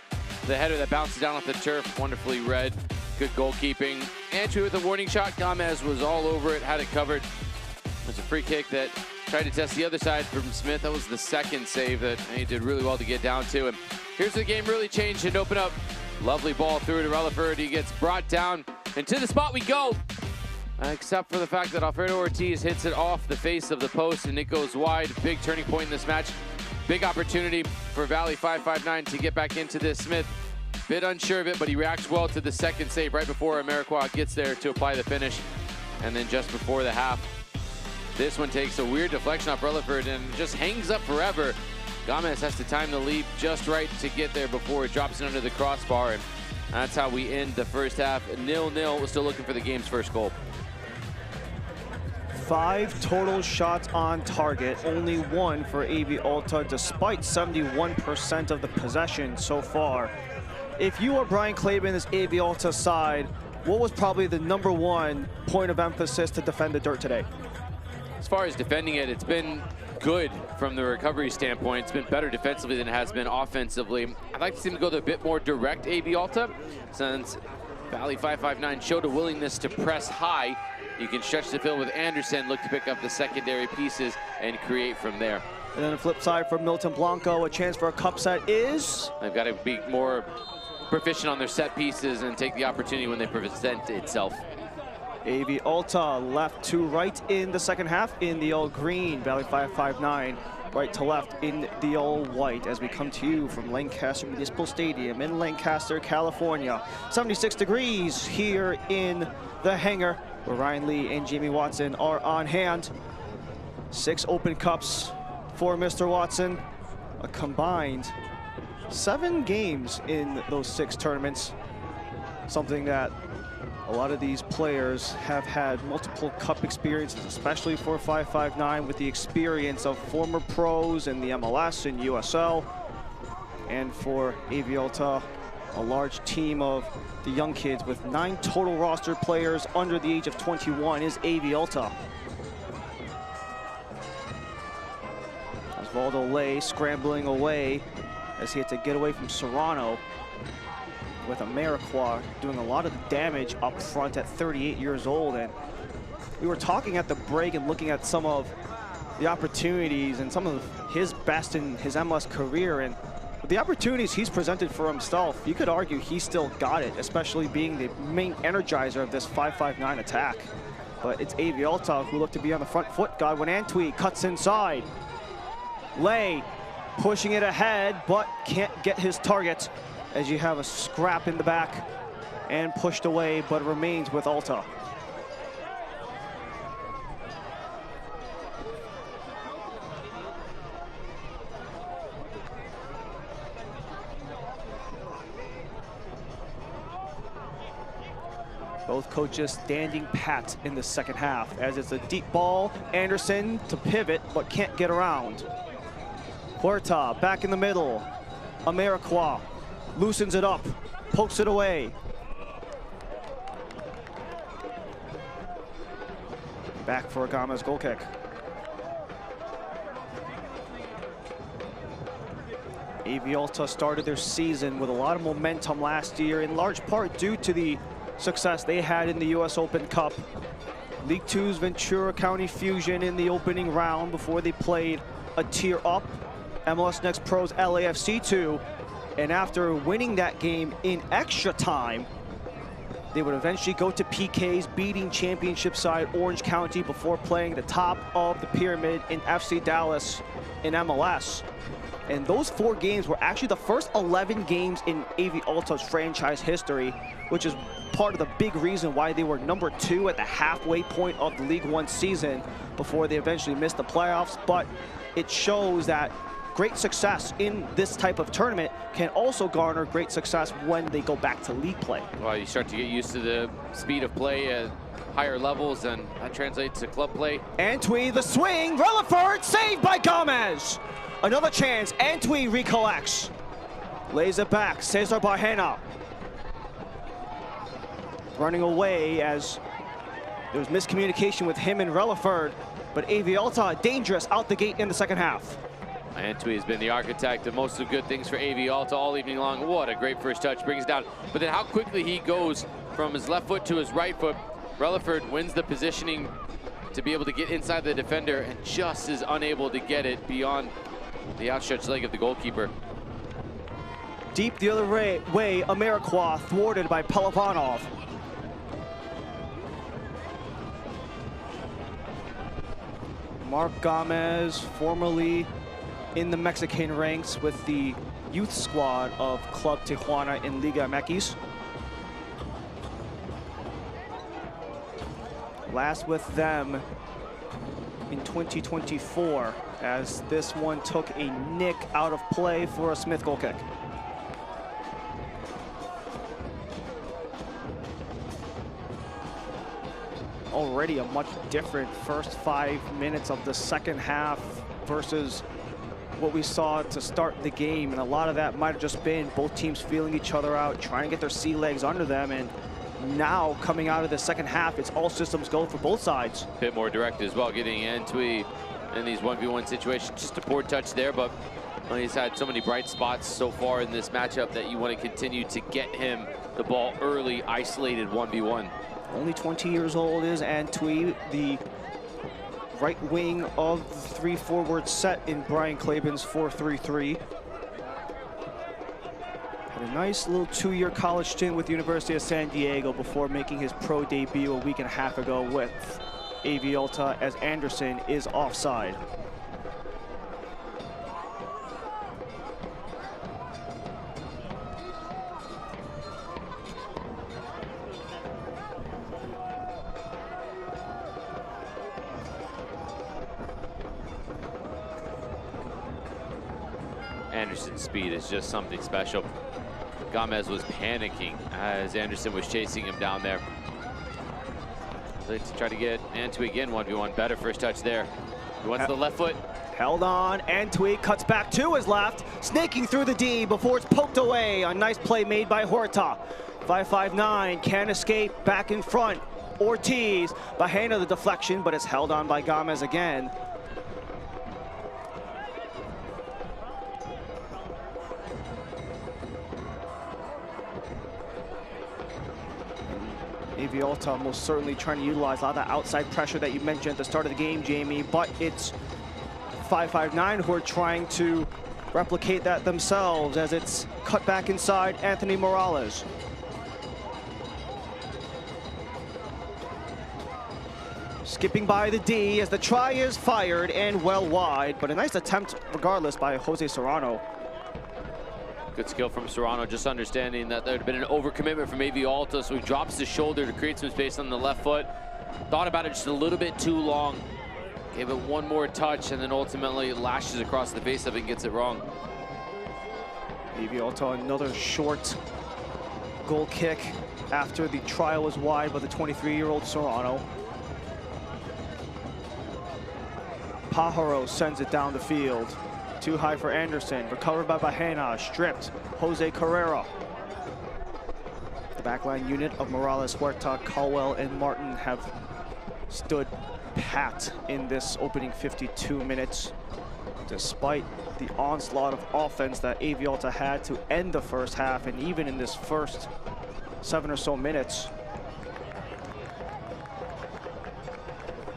the header that bounces down off the turf, wonderfully read. Good goalkeeping. Antwi with a warning shot. Gomez was all over it, had it covered. There's a free kick that tried to test the other side from Smith. That was the second save that he did really well to get down to. And here's the game really changed and open up. Lovely ball through to Relaford. He gets brought down, and to the spot we go. Except for the fact that Alfredo Ortiz hits it off the face of the post, and it goes wide. Big turning point in this match. Big opportunity for Valley 559 to get back into this. Smith, bit unsure of it, but he reacts well to the second save right before Amarikwa gets there to apply the finish. And then just before the half, this one takes a weird deflection off Relaford and just hangs up forever. Gomez has to time the leap just right to get there before it drops it under the crossbar. And that's how we end the first half. 0-0. We're still looking for the game's first goal. 5 total shots on target, only 1 for AV Alta, despite 71% of the possession so far. If you are Brian Claiborne, this AV Alta side, what was probably the #1 point of emphasis to defend the dirt today? As far as defending it, it's been good from the recovery standpoint. It's been better defensively than it has been offensively. I'd like to see them go a bit more direct, AV Alta, since Valley 559 showed a willingness to press high. You can stretch the field with Anderson, look to pick up the secondary pieces and create from there. And then the flip side for Milton Blanco, a chance for a cup set is? They've got to be more proficient on their set pieces and take the opportunity when they present itself. AV Alta left to right in the second half in the all green, Valley 559 right to left in the all white as we come to you from Lancaster Municipal Stadium in Lancaster, California. 76 degrees here in the hangar where Ryan Lee and Jamie Watson are on hand. 6 open cups for Mr. Watson, a combined 7 games in those 6 tournaments, something that a lot of these players have had multiple cup experiences, especially for 559 with the experience of former pros in the MLS and USL. And for AV Alta, a large team of the young kids with 9 total roster players under the age of 21 is AV Alta. Osvaldo Ley scrambling away as he had to get away from Serrano, with Amarikwa doing a lot of damage up front at 38 years old. And we were talking at the break and looking at some of the opportunities and some of his best in his MLS career, and the opportunities he's presented for himself, you could argue he still got it, especially being the main energizer of this 559 attack. But it's AV Alta who look to be on the front foot. Godwin Antwi cuts inside. Ley pushing it ahead, but can't get his target as you have a scrap in the back and pushed away, but remains with Alta. Both coaches standing pat in the second half as it's a deep ball. Anderson to pivot, but can't get around. Huerta back in the middle. Amarikwa loosens it up, pokes it away. Back for a Gomez goal kick. AV Alta started their season with a lot of momentum last year, in large part due to the success they had in the US Open Cup. League Two's Ventura County Fusion in the opening round before they played a tier up, MLS Next Pro's LAFC2. And after winning that game in extra time, they would eventually go to PKs, beating championship side Orange County before playing the top of the pyramid in FC Dallas in MLS. And those 4 games were actually the first 11 games in AV Alta's franchise history, which is part of the big reason why they were #2 at the halfway point of the League One season before they eventually missed the playoffs. But it shows that great success in this type of tournament can also garner great success when they go back to league play. Well, you start to get used to the speed of play. higher levels, and that translates to club play. Antwi, the swing, Relaford, saved by Gomez. Another chance, Antwi recollects. Lays it back, Cesar Barjena. Running away as there was miscommunication with him and Relaford, but AV Alta dangerous out the gate in the second half. Antwi has been the architect of most of the good things for AV Alta all evening long. What a great first touch, brings it down. But then how quickly he goes from his left foot to his right foot. Relaford wins the positioning to be able to get inside the defender and just is unable to get it beyond the outstretched leg of the goalkeeper. Deep the other way, Ameriqua thwarted by Pelavanov. Mark Gomez, formerly in the Mexican ranks with the youth squad of Club Tijuana in Liga MX. Last with them in 2024, as this one took a nick out of play for a Smith goal kick. Already a much different first 5 minutes of the second half versus what we saw to start the game, and a lot of that might have just been both teams feeling each other out, trying to get their sea legs under them, and now coming out of the second half, it's all systems go for both sides. A bit more direct as well, getting Antwi in these 1v1 situations. Just a poor touch there, but he's had so many bright spots so far in this matchup that you want to continue to get him the ball early, isolated 1v1. Only 20 years old is Antwi, the right wing of the three-forward set in Brian Claben's 4-3-3. Had a nice little 2-year college stint with the University of San Diego before making his pro debut a week and a half ago with AV Alta, as Anderson is offside. Anderson's speed is just something special. Gomez was panicking as Anderson was chasing him down there. Let's try to get Antwi again, 1v1. Better first touch there. He wants the left foot. Held on, Antwi cuts back to his left, snaking through the D before it's poked away. A nice play made by Horta. 559 can't escape, back in front. Ortiz, Barjena the deflection, but it's held on by Gomez again. AV Alta most certainly trying to utilize a lot of that outside pressure that you mentioned at the start of the game, Jamie, but it's 559 who are trying to replicate that themselves as it's cut back inside Anthony Morales. Skipping by the D as the try is fired and well wide, but a nice attempt regardless by Jose Serrano. Good skill from Serrano, just understanding that there had been an overcommitment from AV Alta, so he drops his shoulder to create some space on the left foot. Thought about it just a little bit too long. Gave it one more touch and then ultimately lashes across the face of it and gets it wrong. AV Alta, another short goal kick after the try was wide by the 23-year-old Serrano. Pajaro sends it down the field. Too high for Anderson, recovered by Barjena, stripped, Jose Carrera. The backline unit of Morales, Huerta, Caldwell, and Martin have stood pat in this opening 52 minutes, despite the onslaught of offense that AV Alta had to end the first half, and even in this first 7 or so minutes.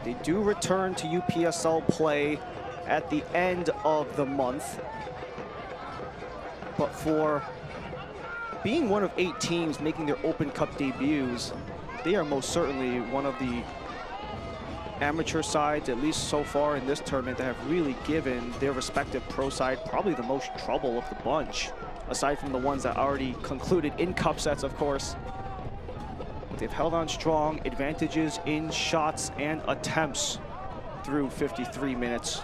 They do return to UPSL play at the end of the month, but for being one of 8 teams making their Open Cup debuts, they are most certainly one of the amateur sides, at least so far in this tournament, that have really given their respective pro side probably the most trouble of the bunch, aside from the ones that already concluded in cup sets, of course. But they've held on strong, advantages in shots and attempts through 53 minutes.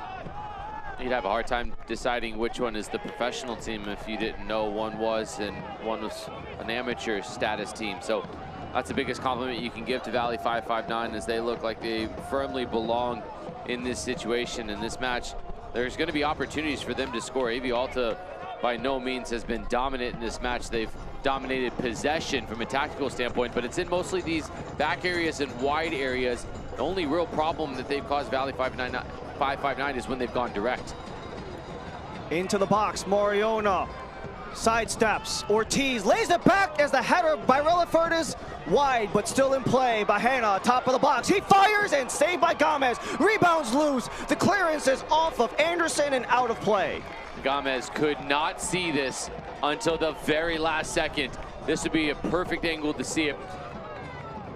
You'd have a hard time deciding which one is the professional team if you didn't know one was and one was an amateur status team. So That's the biggest compliment you can give to Valley 559, as they look like they firmly belong in this situation. In this match, there's going to be opportunities for them to score. AV Alta by no means has been dominant in this match. They've dominated possession from a tactical standpoint, but it's in mostly these back areas and wide areas. The only real problem that they've caused Valley 559 is when they've gone direct. Into the box, Moriona sidesteps. Ortiz lays it back as the header by Relaford is wide, but still in play by Hanna, top of the box. He fires and saved by Gomez. Rebounds loose. The clearance is off of Anderson and out of play. Gomez could not see this until the very last second. This would be a perfect angle to see it.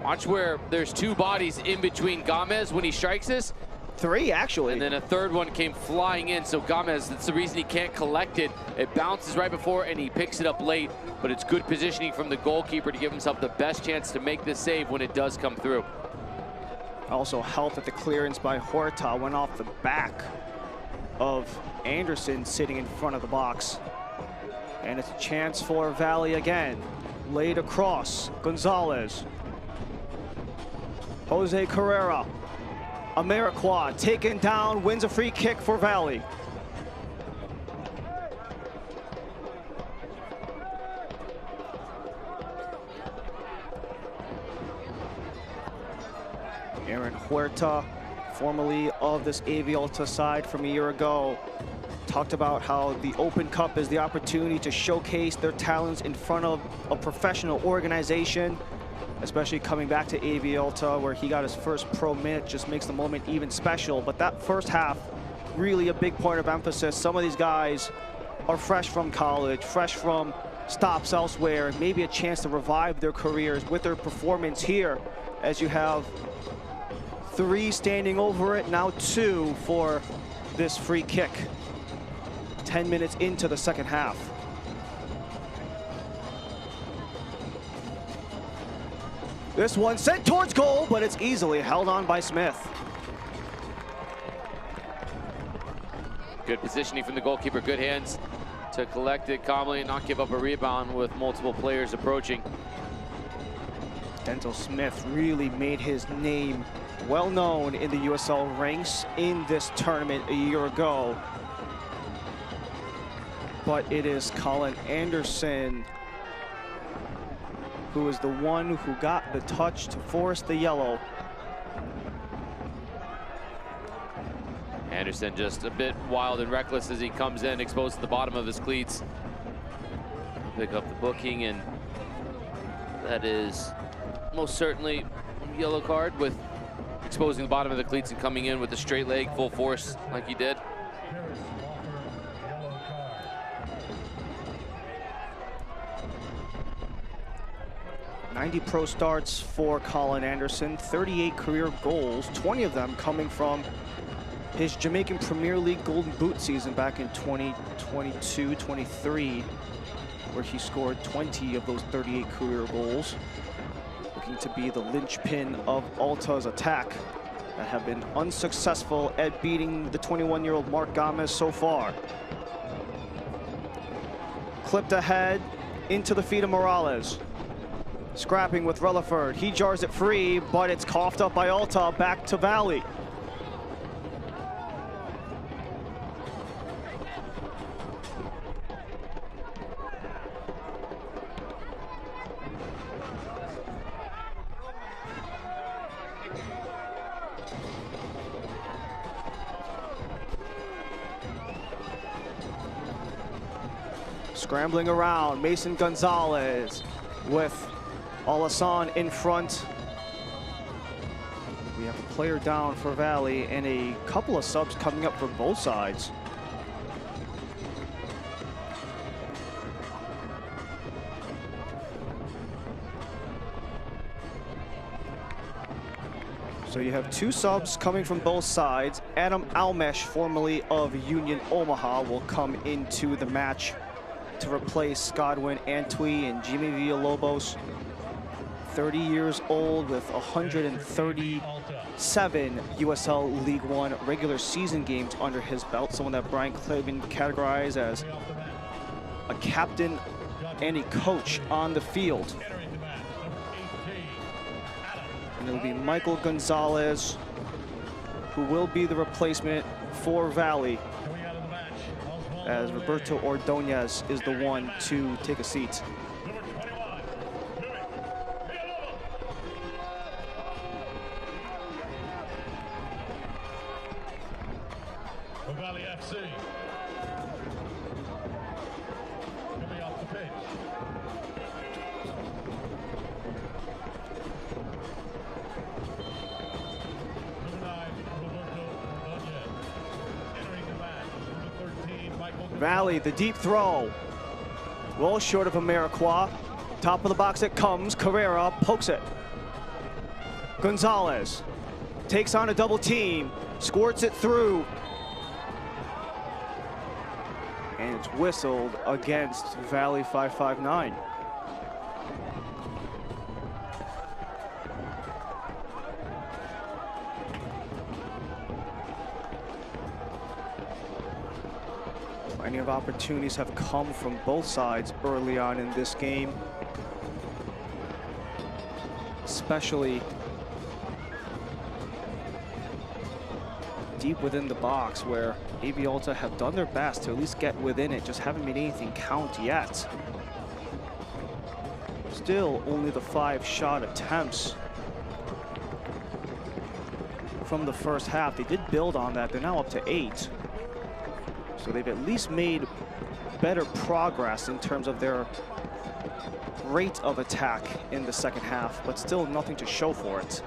Watch where there's two bodies in between Gomez when he strikes this. Three, actually. And then a third one came flying in, so Gomez, that's the reason he can't collect it. It bounces right before, and he picks it up late, but it's good positioning from the goalkeeper to give himself the best chance to make the save when it does come through. Also helped that the clearance by Horta went off the back of Anderson sitting in front of the box. And it's a chance for Valley again. Laid across, Gonzalez. Jose Carrera. Amarikwa taken down, wins a free kick for Valley. Aaron Huerta, formerly of this AV Alta side from a year ago, talked about how the Open Cup is the opportunity to showcase their talents in front of a professional organization, especially coming back to AV Alta where he got his first pro minute, just makes the moment even special. But that first half, really a big point of emphasis. Some of these guys are fresh from college, fresh from stops elsewhere, maybe a chance to revive their careers with their performance here, as you have three standing over it, now two for this free kick. 10 minutes into the second half. This one sent towards goal, but it's easily held on by Smith. Good positioning from the goalkeeper, good hands to collect it calmly and not give up a rebound with multiple players approaching. Denzel Smith really made his name well known in the USL ranks in this tournament a year ago. But it is Colin Anderson who is the one who got the touch to force the yellow. Anderson just a bit wild and reckless as he comes in, exposed to the bottom of his cleats. Pick up the booking, and that is most certainly a yellow card, with exposing the bottom of the cleats and coming in with a straight leg, full force like he did. 90 pro starts for Colin Anderson, 38 career goals, 20 of them coming from his Jamaican Premier League Golden Boot season back in 2022-23, where he scored 20 of those 38 career goals, looking to be the linchpin of Alta's attack that have been unsuccessful at beating the 21-year-old Mark Gomez so far. Clipped ahead into the feet of Morales. Scrapping with Relaford. He jars it free, but it's coughed up by Alta, back to Valley. Scrambling around, Mason Gonzalez with Alassane in front. We have a player down for Valley and a couple of subs coming up for both sides. So you have two subs coming from both sides. Adam Almesh, formerly of Union Omaha, will come into the match to replace Godwin Antwi and Jimmy Villalobos. 30 years old with 137 USL League One regular season games under his belt. Someone that Brian Clavin categorized as a captain and a coach on the field. And it'll be Michael Gonzalez, who will be the replacement for Valley, as Roberto Ordonez is the one to take a seat. Valley FC. Coming off the pitch. Number 9, Roberto Ordonez. Entering the match, number 13, Michael. Valley, the deep throw. Well short of Amarikwa. Top of the box it comes. Carrera pokes it. Gonzalez takes on a double team. Squirts it through. And it's whistled against Valley 559. Plenty of opportunities have come from both sides early on in this game, especially deep within the box, where AV Alta have done their best to at least get within it, just haven't made anything count yet. Still only the 5 shot attempts from the first half. They did build on that. They're now up to 8. So they've at least made better progress in terms of their rate of attack in the second half, but still nothing to show for it.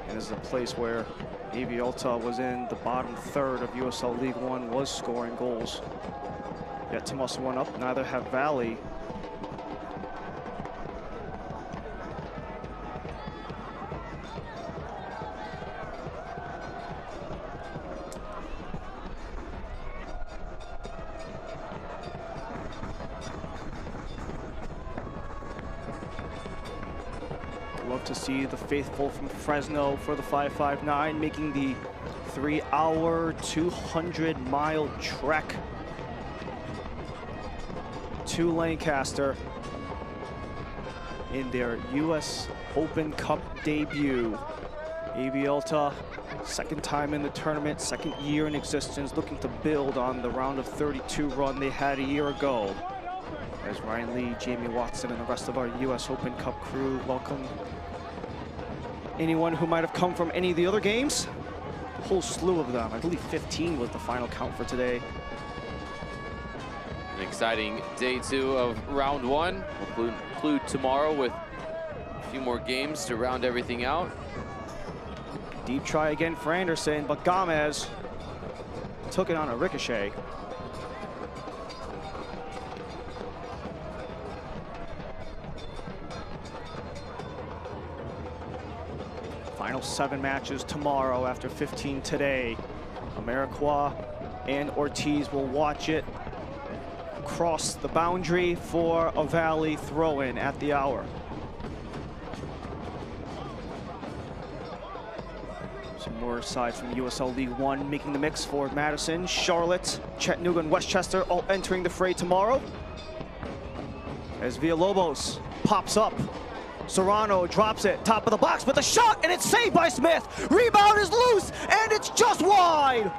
And this is a place where AV Alta was in the bottom third of USL League One, was scoring goals. Yet to muscle one up, neither have Valley. Love to see the faithful from Fresno for the 559 making the 3-hour, 200-mile trek to Lancaster in their US Open Cup debut. AV Alta, second time in the tournament, second year in existence, looking to build on the round of 32 run they had a year ago. As Ryan Lee, Jamie Watson, and the rest of our US Open Cup crew welcome anyone who might have come from any of the other games. A whole slew of them. I believe 15 was the final count for today. An exciting day 2 of round 1. We'll include tomorrow with a few more games to round everything out. Deep try again for Anderson, but Gomez took it on a ricochet. Final 7 matches tomorrow after 15 today. Amarikwa and Ortiz will watch it cross the boundary for a Valley throw-in at the hour. Some more aside from USL League One making the mix for Madison, Charlotte, Chattanooga, and Westchester all entering the fray tomorrow. As Villalobos pops up. Serrano drops it, top of the box with a shot, and it's saved by Smith. Rebound is loose, and it's just wide.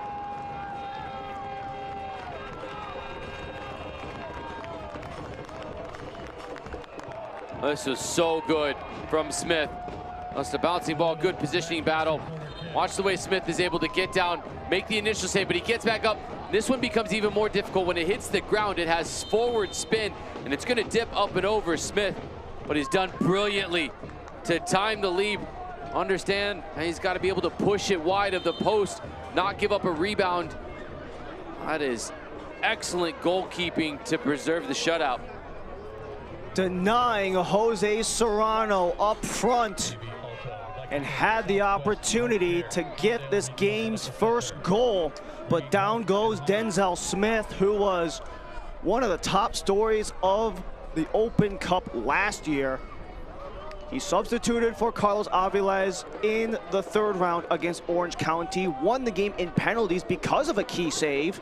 This was so good from Smith. That's the bouncing ball, good positioning battle. Watch the way Smith is able to get down, make the initial save, but he gets back up. This one becomes even more difficult when it hits the ground. It has forward spin, and it's gonna dip up and over Smith. But he's done brilliantly to time the leap. Understand, he's got to be able to push it wide of the post, not give up a rebound. That is excellent goalkeeping to preserve the shutout. Denying Jose Serrano up front, and had the opportunity to get this game's first goal. But down goes Denzel Smith, who was one of the top stories of the Open Cup last year. He substituted for Carlos Aviles in the 3rd round against Orange County, won the game in penalties because of a key save.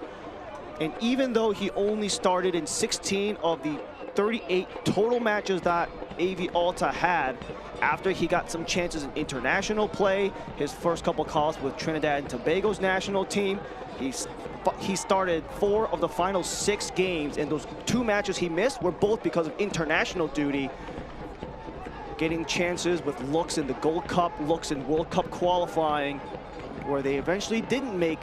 And even though he only started in 16 of the 38 total matches that AV Alta had after he got some chances in international play, his first couple calls with Trinidad and Tobago's national team. He started 4 of the final 6 games, and those 2 matches he missed were both because of international duty. Getting chances with looks in the Gold Cup, looks in World Cup qualifying, where they eventually didn't make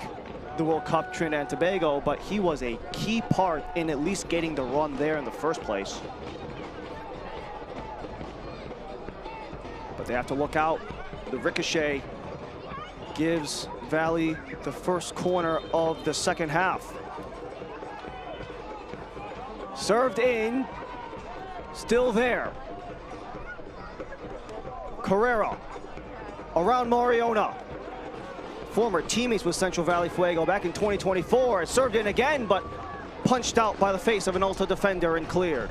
the World Cup, Trinidad and Tobago, but he was a key part in at least getting the run there in the first place. But they have to look out. The ricochet gives Valley the first corner of the second half. Served in, still there. Carrera around Mariona. Former teammates with Central Valley Fuego back in 2024. It served in again, but punched out by the face of an Alta defender and cleared.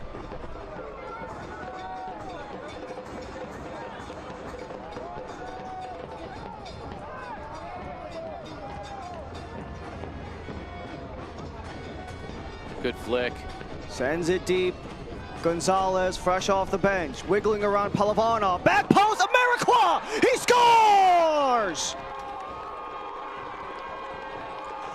Good flick. Sends it deep. Gonzalez fresh off the bench, wiggling around Palavana. Back post, Amarikwa! He scores!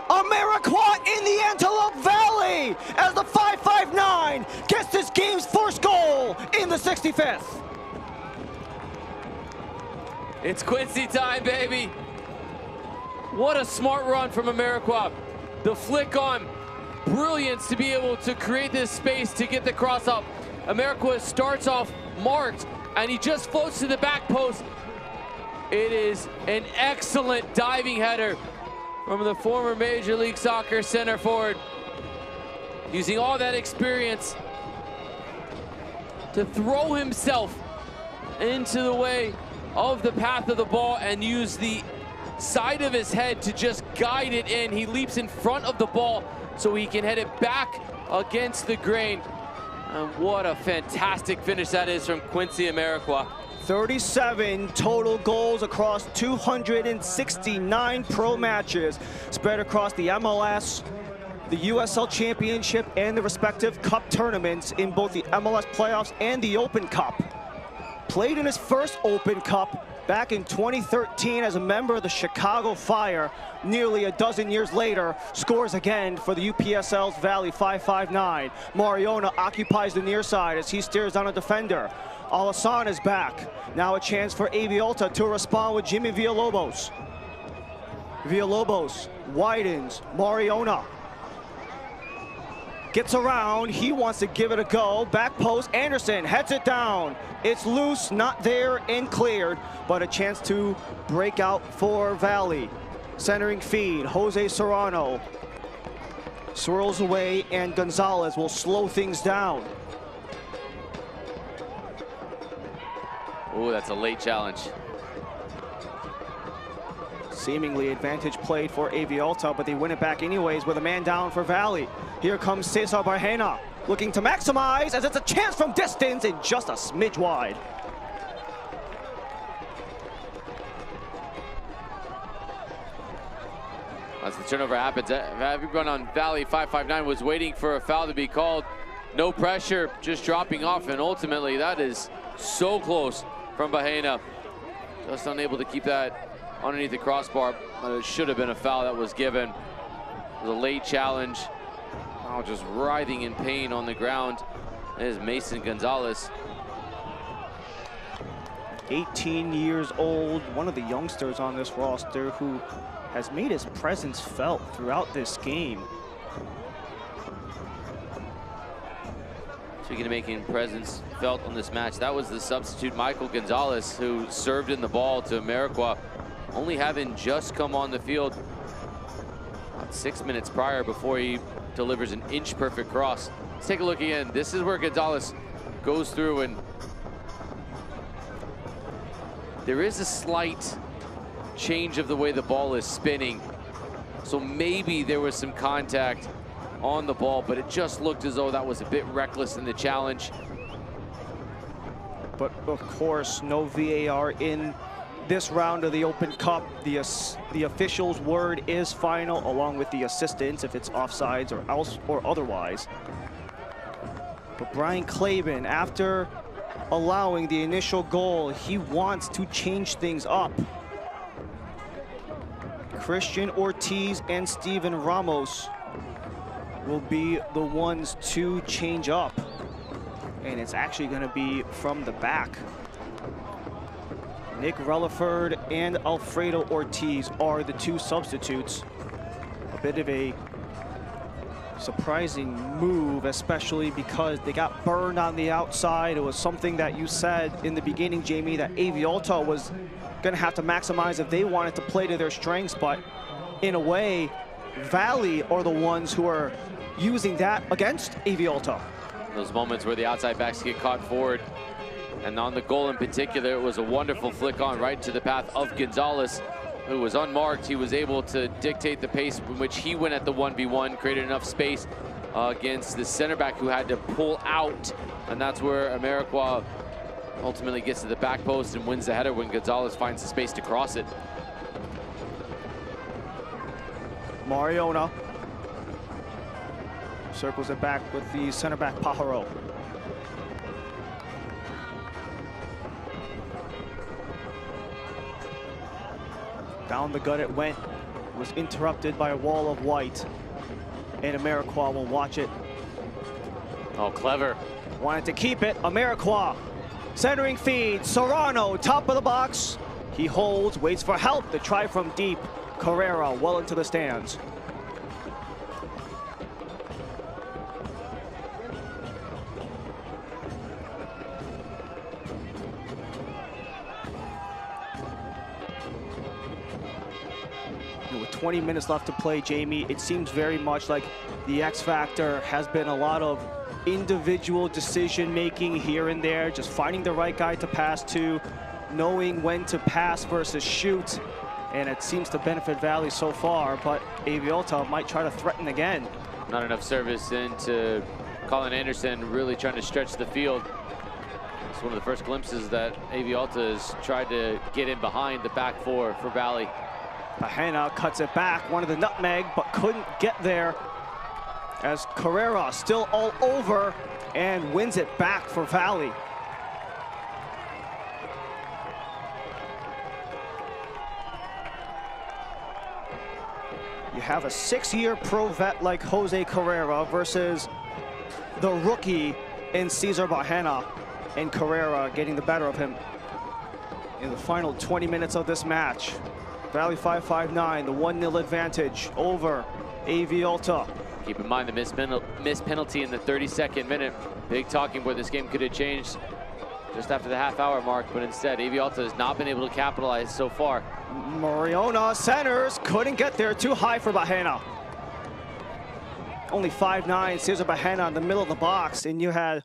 Amarikwa in the Antelope Valley as the 559 gets this game's first goal in the 65th. It's Quincy time, baby. What a smart run from Amarikwa. The flick on. Brilliance to be able to create this space to get the cross up. Amarikwa starts off marked, and he just floats to the back post. It is an excellent diving header from the former Major League Soccer center forward, using all that experience to throw himself into the way of the path of the ball and use the side of his head to just guide it in. He leaps in front of the ball so he can head it back against the grain. And what a fantastic finish that is from Quincy Amarikwa. 37 total goals across 269 pro matches spread across the MLS, the USL Championship, and the respective cup tournaments in both the MLS playoffs and the Open Cup. Played in his first Open Cup back in 2013 as a member of the Chicago Fire. Nearly a dozen years later, scores again for the UPSL's Valley 559. Mariona occupies the near side as he steers on a defender. Alassane is back. Now a chance for AV Alta to respond with Jimmy Villalobos. Villalobos widens. Mariona gets around. He wants to give it a go. Back post. Anderson heads it down. It's loose, not there, and cleared, but a chance to break out for Valley. Centering feed. Jose Serrano swirls away, and Gonzalez will slow things down. Ooh, that's a late challenge. Seemingly advantage played for AV Alta, but they win it back anyways with a man down for Valley. Here comes Cesar Barjena, looking to maximize as it's a chance from distance and just a smidge wide. As the turnover happens, everyone on Valley 559 was waiting for a foul to be called. No pressure, just dropping off, and ultimately that is so close from Barjena. Just unable to keep that underneath the crossbar, but it should have been a foul that was given. It was a late challenge. Now just writhing in pain on the ground is Mason Gonzalez. 18 years old, one of the youngsters on this roster who has made his presence felt throughout this game. Speaking of making presence felt on this match, that was the substitute Michael Gonzalez who served in the ball to Amarikwa, only having just come on the field about 6 minutes prior before he delivers an inch-perfect cross. Let's take a look again. This is where Gonzalez goes through, and there is a slight change of the way the ball is spinning. So maybe there was some contact on the ball, but it just looked as though that was a bit reckless in the challenge. But of course, no VAR in this round of the Open Cup. The official's word is final, along with the assistants if it's offsides or otherwise. But Brian Claben, after allowing the initial goal. He wants to change things up. Christian Ortiz and Steven Ramos will be the ones to change up. And it's actually going to be from the back. Nick Relaford and Alfredo Ortiz are the two substitutes. A bit of a surprising move, especially because they got burned on the outside. It was something that you said in the beginning, Jamie, that AV Alta was going to have to maximize if they wanted to play to their strengths, but in a way, Valley are the ones who are using that against AV Alta. Those moments where the outside backs get caught forward, and on the goal in particular, it was a wonderful flick on right to the path of Gonzalez, who was unmarked. He was able to dictate the pace in which he went at the 1v1, created enough space against the center back who had to pull out, and that's where Amarikwa ultimately gets to the back post and wins the header when Gonzalez finds the space to cross it. Mariona circles it back with the center back Pajaro. Down the gut it went. It was interrupted by a wall of white. And Amarikwa will watch it. Oh, clever. Wanted to keep it. Amarikwa. Centering feed. Serrano, top of the box. He holds, waits for help. The try from deep. Carrera well into the stands. With 20 minutes left to play, Jamie, it seems very much like the X factor has been a lot of individual decision making here and there, just finding the right guy to pass to, knowing when to pass versus shoot, and it seems to benefit Valley so far, but AV Alta might try to threaten again. Not enough service into Colin Anderson, really trying to stretch the field. It's one of the first glimpses that AV Alta has tried to get in behind the back four for Valley. Bahena cuts it back, wanted the nutmeg, but couldn't get there as Carrera still all over and wins it back for Valley. You have a 6-year pro vet like Jose Carrera versus the rookie in Cesar Bahena, and Carrera getting the better of him in the final 20 minutes of this match. Valley 5-5-9, the 1-0 advantage over AV Alta. Keep in mind the missed penalty in the 32nd minute. Big talking point. This game could have changed just after the half-hour mark, but instead AV Alta has not been able to capitalize so far. Mariona centers, couldn't get there, too high for Bahena. Only 5'9", Cesar Bahena in the middle of the box, and you had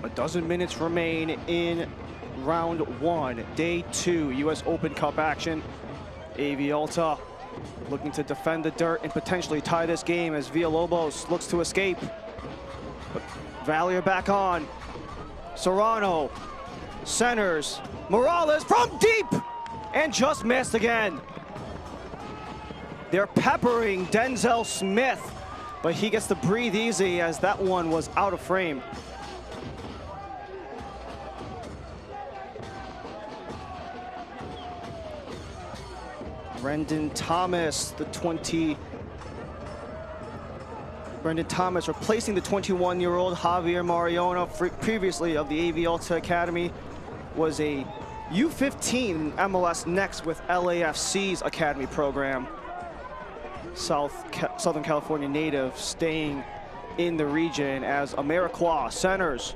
A dozen minutes remain in round one, day 2, U.S. Open Cup action. AV Alta looking to defend the dirt and potentially tie this game as Villalobos looks to escape. But Valley are back on. Serrano centers. Morales from deep and just missed again. They're peppering Denzel Smith, but he gets to breathe easy as that one was out of frame. Brendan Thomas, Brendan Thomas replacing the 21-year-old Javier Mariona, previously of the AV Alta Academy, was a U15 MLS Next with LAFC's Academy program. Southern California native staying in the region as Amarikwa centers.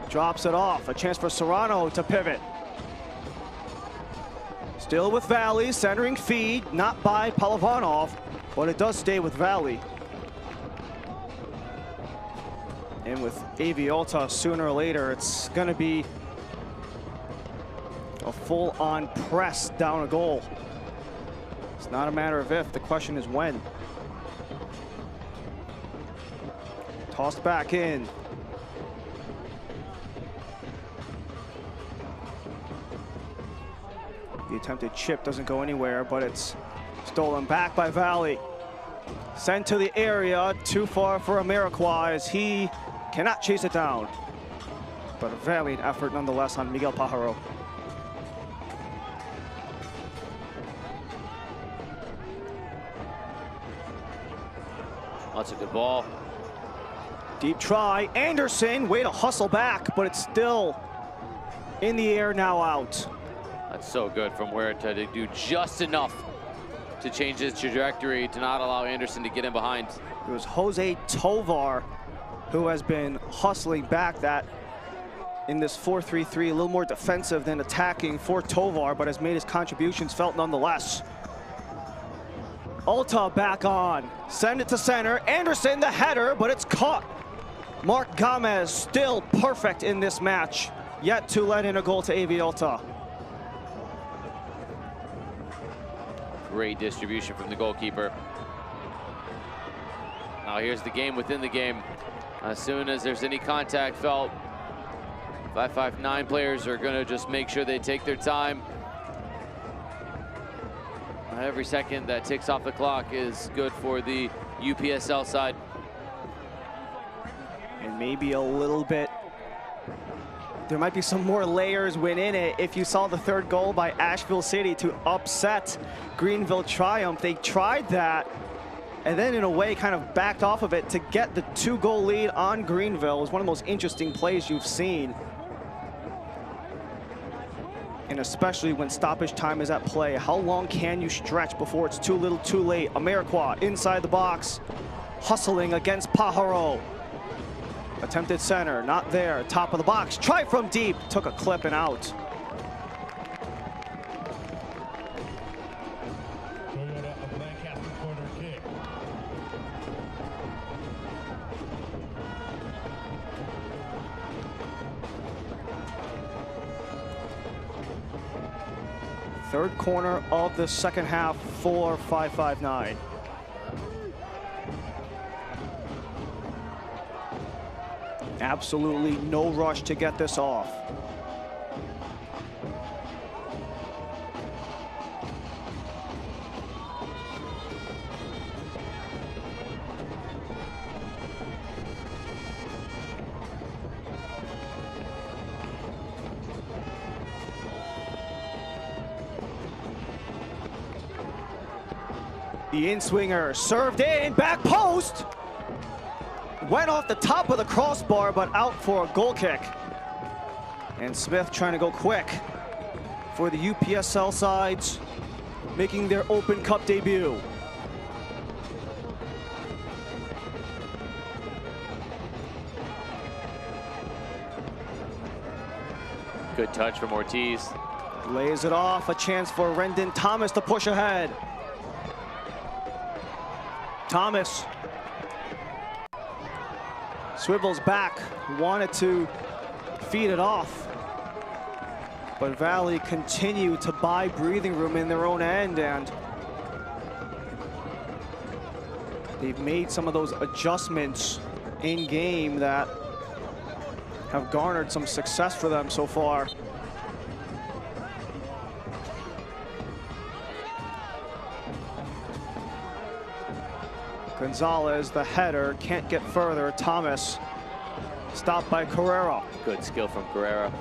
Drops it off, a chance for Serrano to pivot. Still with Valley, centering feed, not by Palavanov, but it does stay with Valley. And with AV Alta, sooner or later, it's gonna be a full-on press down a goal. It's not a matter of if, the question is when. Tossed back in. The attempted chip doesn't go anywhere, but it's stolen back by Valley. Sent to the area, too far for Amarikwa as he cannot chase it down. But a valiant effort nonetheless on Miguel Pajaro. That's a good ball. Deep try, Anderson, way to hustle back, but it's still in the air, now out. That's so good from where to do just enough to change his trajectory to not allow Anderson to get in behind. It was Jose Tovar who has been hustling back that in this 4-3-3, a little more defensive than attacking for Tovar, but has made his contributions felt nonetheless. Alta back on, send it to center, Anderson the header, but it's caught. Mark Gomez still perfect in this match, yet to let in a goal to AV Alta. Great distribution from the goalkeeper. Now here's the game within the game. As soon as there's any contact felt, 559 players are gonna just make sure they take their time. Every second that ticks off the clock is good for the UPSL side. And maybe a little bit, there might be some more layers within it. If you saw the third goal by Asheville City to upset Greenville Triumph, they tried that and then in a way kind of backed off of it to get the 2-goal lead on Greenville. It was one of the most interesting plays you've seen. And especially when stoppage time is at play, how long can you stretch before it's too little too late? Amarikwa inside the box, hustling against Pajaro. Attempted center, not there, top of the box, try from deep, took a clip and out. Toyota, a Lancaster corner kick. Third corner of the second half for 559. Absolutely no rush to get this off. The in-swinger served in, back post. Went off the top of the crossbar, but out for a goal kick. And Smith trying to go quick for the UPSL sides, making their Open Cup debut. Good touch from Ortiz. Lays it off, a chance for Rendon Thomas to push ahead. Thomas Swivels back, wanted to feed it off. But Valley continue to buy breathing room in their own end, and they've made some of those adjustments in game that have garnered some success for them so far. Gonzalez, the header, can't get further. Thomas, stopped by Carrera. Good skill from Carrera.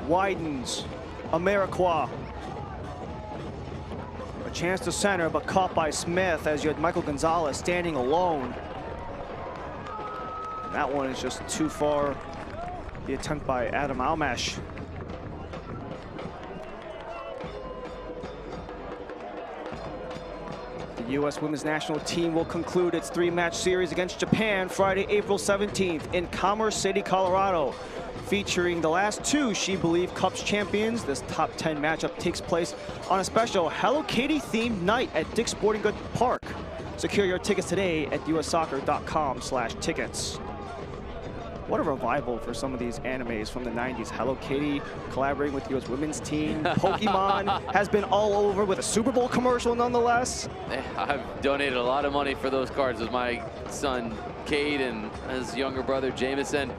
Widens, Amarikwa. A chance to center, but caught by Smith as you had Michael Gonzalez standing alone. And that one is just too far. The attempt by Adam Almash. The U.S. women's national team will conclude its 3-match series against Japan Friday, April 17th in Commerce City, Colorado. Featuring the last 2 She Believe Cups champions, this top 10 matchup takes place on a special Hello Kitty themed night at Dick's Sporting Goods Park. Secure your tickets today at ussoccer.com/tickets. What a revival for some of these animes from the 90s. Hello Kitty collaborating with the U.S. women's team. Pokemon has been all over with a Super Bowl commercial nonetheless. I've donated a lot of money for those cards with my son Cade and his younger brother Jameson.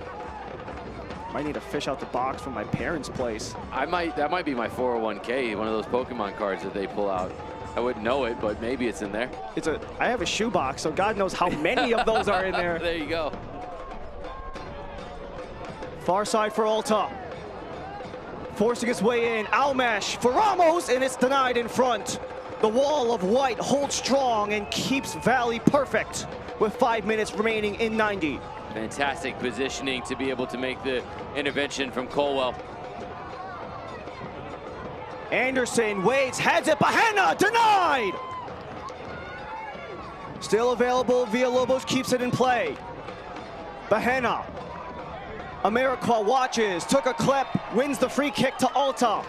Might need to fish out the box from my parents' place. That might be my 401k, one of those Pokemon cards that they pull out. I wouldn't know it, but maybe it's in there. I have a shoebox, so God knows how many of those are in there. There you go. Far side for Alta. Forcing its way in. Almash for Ramos, and it's denied in front. The wall of white holds strong and keeps Valley perfect with 5 minutes remaining in 90. Fantastic positioning to be able to make the intervention from Colwell. Anderson waits, heads it, Bahena, denied! Still available, Villalobos keeps it in play. Bahena. Amarikwa watches, took a clip, wins the free kick to Alta.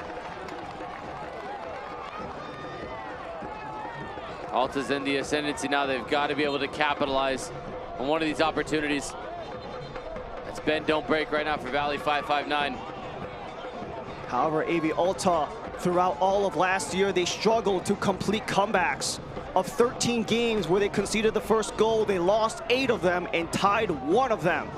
Alta's in the ascendancy now. They've got to be able to capitalize on one of these opportunities. That's bend, don't break right now for Valley 559. However, AV Alta, throughout all of last year, they struggled to complete comebacks. Of 13 games where they conceded the first goal, they lost 8 of them and tied 1 of them.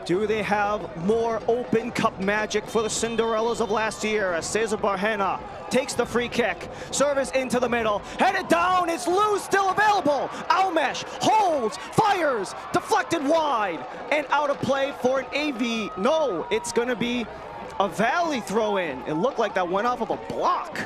Do they have more Open Cup magic for the Cinderellas of last year as Cesar Barjena takes the free kick, service into the middle, headed down, it's loose, still available. Almash holds, fires, deflected wide, and out of play for an AV. No, it's gonna be a Valley throw in. It looked like that went off of a block.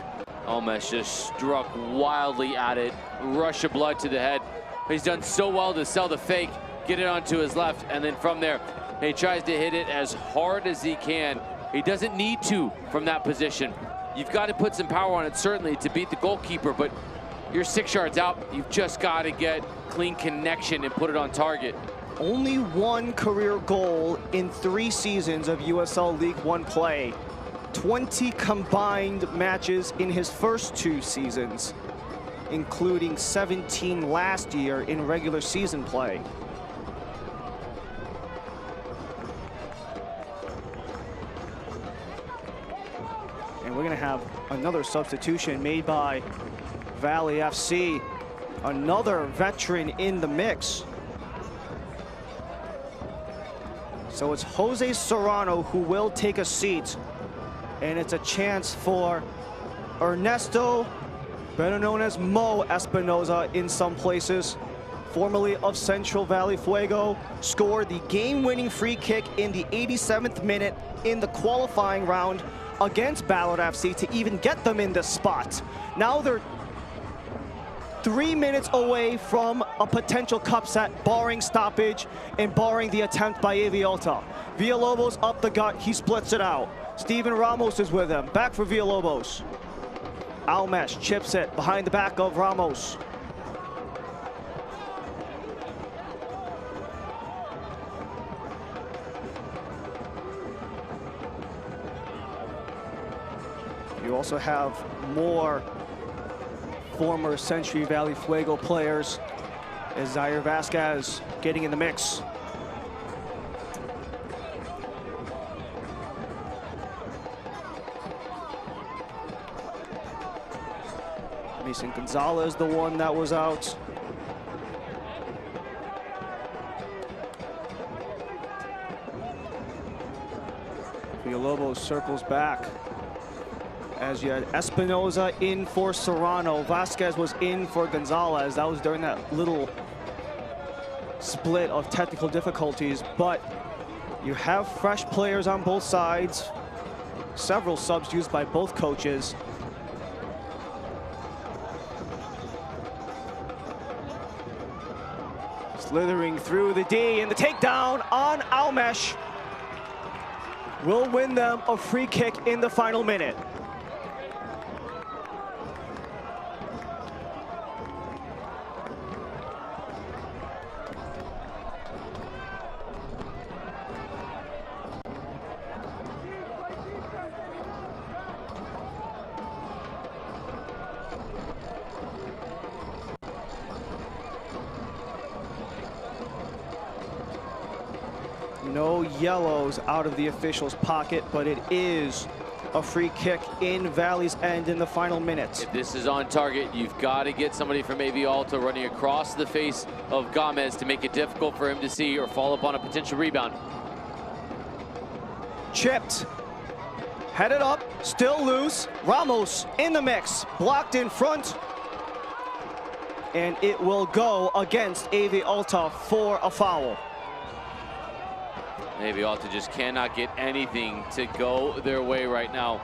Almash just struck wildly at it, rush of blood to the head. He's done so well to sell the fake, get it onto his left, and then from there, he tries to hit it as hard as he can. He doesn't need to from that position. You've got to put some power on it, certainly, to beat the goalkeeper, but you're 6 yards out. You've just got to get clean connection and put it on target. Only 1 career goal in 3 seasons of USL League One play. 20 combined matches in his first 2 seasons, including 17 last year in regular season play. And we're gonna have another substitution made by Valley FC. Another veteran in the mix. So it's Jose Serrano who will take a seat. And it's a chance for Ernesto, better known as Mo Espinoza in some places, formerly of Central Valley Fuego, scored the game-winning free kick in the 87th minute in the qualifying round against Ballard FC to even get them in this spot. Now they're 3 minutes away from a potential cup set, barring stoppage and barring the attempt by AV Alta. Villalobos up the gut, he splits it out. Steven Ramos is with him, back for Villalobos. Almash chips it behind the back of Ramos. You also have more former Century Valley Fuego players as Zaire Vasquez getting in the mix. Mason Gonzalez, the one that was out. Villalobos circles back. As you had Espinoza in for Serrano. Vasquez was in for Gonzalez. That was during that little split of technical difficulties, but you have fresh players on both sides. Several subs used by both coaches. Slithering through the D, and the takedown on Almesh will win them a free kick in the final minute. No yellows out of the official's pocket, but it is a free kick in Valley's end in the final minute. If this is on target, you've got to get somebody from AV Alta running across the face of Gomez to make it difficult for him to see or fall upon a potential rebound. Chipped, headed up, still loose. Ramos in the mix, blocked in front. And it will go against AV Alta for a foul. AV Alta just cannot get anything to go their way right now.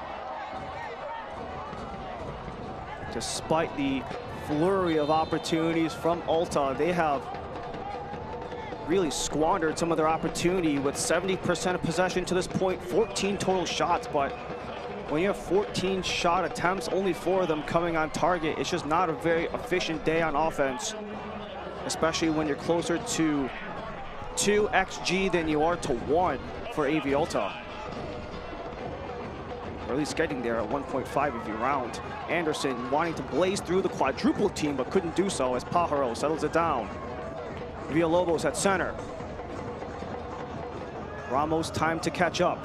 Despite the flurry of opportunities from Alta, they have really squandered some of their opportunity with 70% of possession to this point, 14 total shots. But when you have 14 shot attempts, only 4 of them coming on target, it's just not a very efficient day on offense, especially when you're closer to 2 XG than you are to 1 for AV Alta. Or at least getting there at 1.5 if you round. Anderson wanting to blaze through the quadruple team, but couldn't do so as Pajaro settles it down. Villalobos at center. Ramos time to catch up.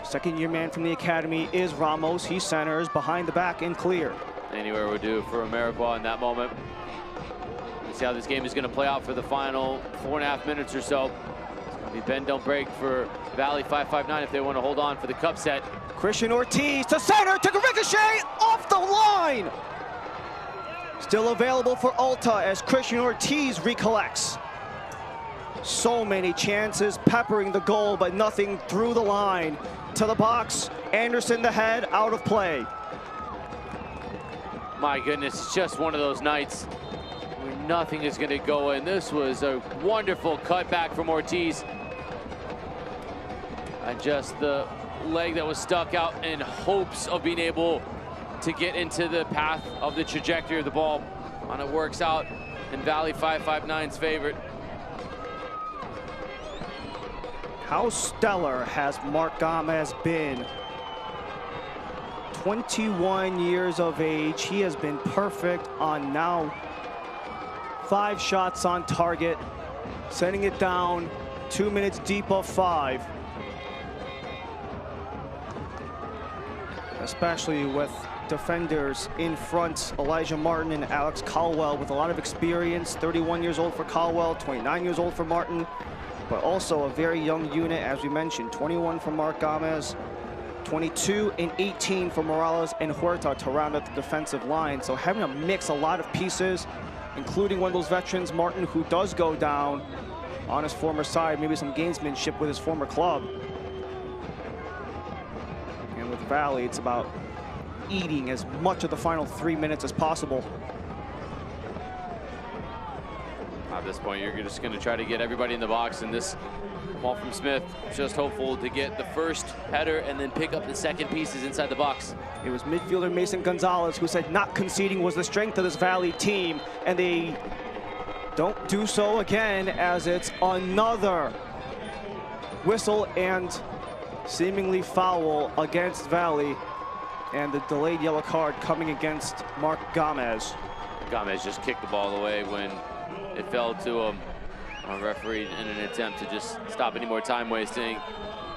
Second-year man from the academy is Ramos. He centers behind the back and clear. Anywhere would do for Ameriqua in that moment. Let's see how this game is going to play out for the final 4.5 minutes or so. It's going to be bend, don't break for Valley 559 if they want to hold on for the cup set. Christian Ortiz to center, took a ricochet off the line. Still available for Alta as Christian Ortiz recollects. So many chances peppering the goal, but nothing through the line. To the box, Anderson the head, out of play. My goodness, it's just one of those nights where nothing is going to go in. This was a wonderful cutback from Ortiz. And just the leg that was stuck out in hopes of being able to get into the path of the trajectory of the ball. And it works out in Valley 559's favor. How stellar has Mark Gomez been? 21 years of age. He has been perfect on now 5 shots on target, setting it down 2 minutes deep of 5. Especially with defenders in front, Elijah Martin and Alex Caldwell with a lot of experience. 31 years old for Caldwell, 29 years old for Martin, but also a very young unit, as we mentioned. 21 for Mark Gomez, 22 and 18 for Morales and Huerta to round out the defensive line. So having to mix a lot of pieces, including one of those veterans, Martin, who does go down on his former side, maybe some gamesmanship with his former club. And with Valley, it's about eating as much of the final 3 minutes as possible. At this point, you're just going to try to get everybody in the box, and this ball from Smith, just hopeful to get the first header and then pick up the second pieces inside the box. It was midfielder Mason Gonzalez who said not conceding was the strength of this Valley team, and they don't do so again, as it's another whistle and seemingly foul against Valley, and the delayed yellow card coming against Mark Gomez. Gomez just kicked the ball away when it fell to him. Our referee, in an attempt to just stop any more time wasting,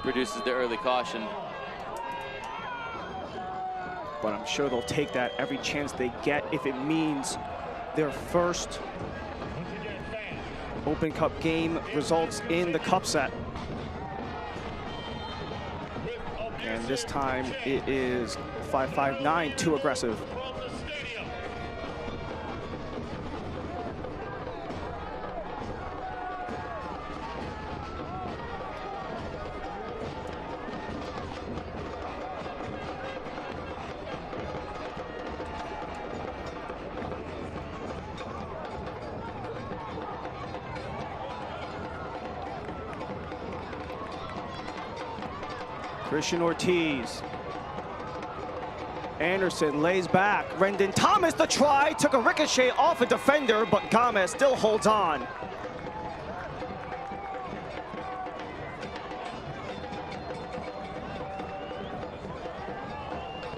produces the early caution. But I'm sure they'll take that every chance they get if it means their first Open Cup game results in the cup set. And this time it is 5-5-9, too aggressive. Christian Ortiz. Anderson lays back. Rendon Thomas the try. Took a ricochet off a defender, but Gomez still holds on.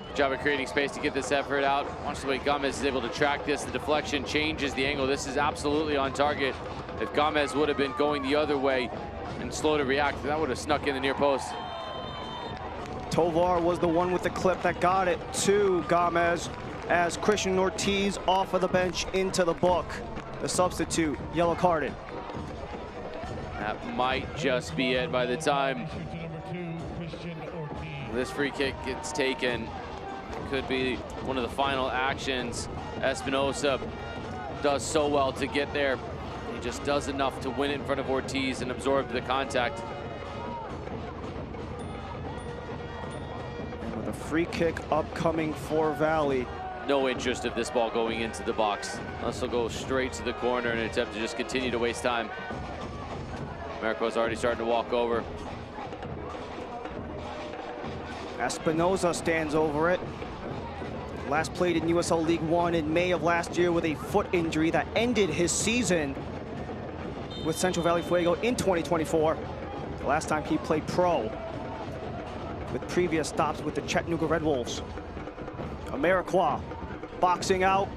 Good job of creating space to get this effort out. Watch the way Gomez is able to track this. The deflection changes the angle. This is absolutely on target. If Gomez would have been going the other way and slow to react, that would have snuck in the near post. Tovar was the one with the clip that got it to Gomez as Christian Ortiz off of the bench into the book. The substitute, yellow carded. That might just be it by the time this free kick gets taken. It could be one of the final actions. Espinosa does so well to get there. He just does enough to win it in front of Ortiz and absorb the contact. The free kick upcoming for Valley. No interest of this ball going into the box. This will go straight to the corner in an attempt to just continue to waste time. Americo's already starting to walk over. Espinosa stands over it. Last played in USL League One in May of last year with a foot injury that ended his season with Central Valley Fuego in 2024. The last time he played pro, with previous stops with the Chattanooga Red Wolves. Amarikwa boxing out.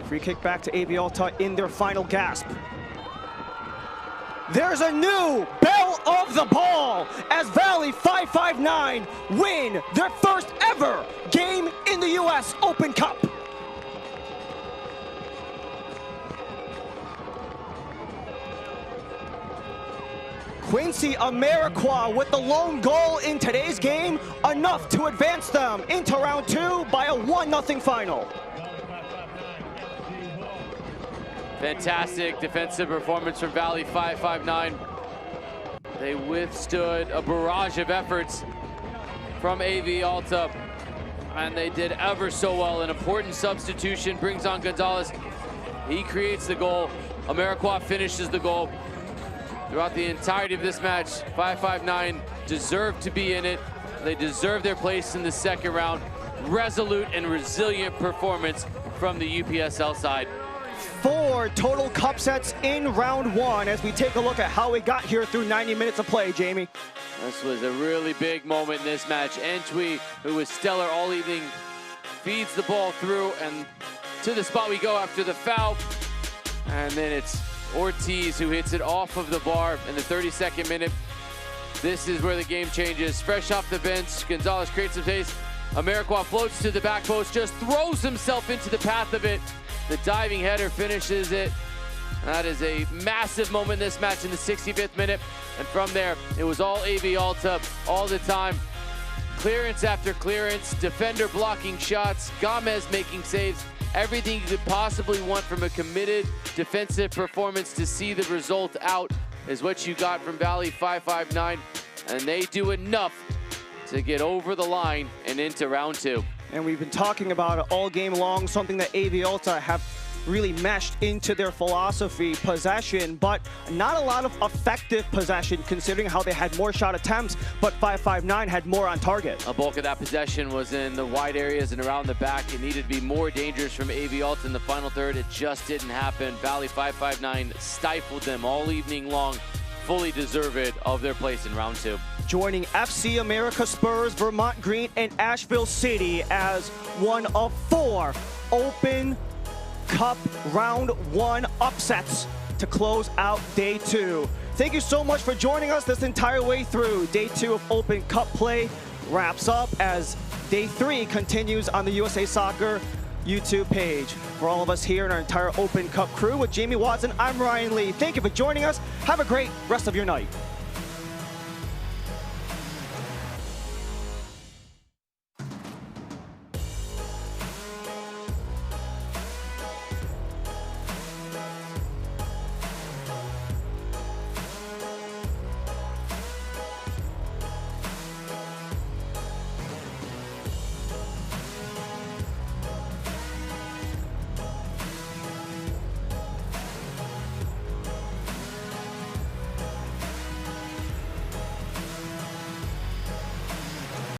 Free kick back to AV Alta in their final gasp. There's a new bell of the ball as Valley 5-5-9 win their first ever game in the US Open Cup. Quincy Amarikwa with the lone goal in today's game, enough to advance them into round 2 by a 1-0 final. Fantastic defensive performance from Valley 5-5-9. They withstood a barrage of efforts from AV Alta, and they did ever so well. An important substitution brings on Gonzalez. He creates the goal. Amarikwa finishes the goal. Throughout the entirety of this match, 5-5-9 deserve to be in it. They deserve their place in the second round. Resolute and resilient performance from the UPSL side. 4 total cup sets in round 1 as we take a look at how we got here through 90 minutes of play, Jamie. This was a really big moment in this match. Entwi, who was stellar all evening, feeds the ball through, and to the spot we go after the foul. And then it's Ortiz who hits it off of the bar in the 32nd minute. This is where the game changes. Fresh off the bench, Gonzalez creates some space. Amarikwa floats to the back post, just throws himself into the path of it. The diving header finishes it. That is a massive moment in this match in the 65th minute. And from there, it was all AV Alta all the time. Clearance after clearance, defender blocking shots, Gomez making saves. Everything you could possibly want from a committed defensive performance to see the result out is what you got from Valley 5-5-9. And they do enough to get over the line and into round 2. And we've been talking about it all game long, something that AV Alta have really meshed into their philosophy, possession, but not a lot of effective possession considering how they had more shot attempts, but 5-5-9 had more on target. A bulk of that possession was in the wide areas and around the back. It needed to be more dangerous from AV Alta in the final third. It just didn't happen. Valley 5-5-9 stifled them all evening long, fully deserved of their place in round 2. Joining FC America Spurs, Vermont Green, and Asheville City as one of 4 Open Cup Round 1 upsets to close out Day 2. Thank you so much for joining us this entire way through. Day 2 of Open Cup play wraps up as Day 3 continues on the USA Soccer YouTube page. For all of us here and our entire Open Cup crew with Jamie Watson, I'm Ryan Lee. Thank you for joining us. Have a great rest of your night.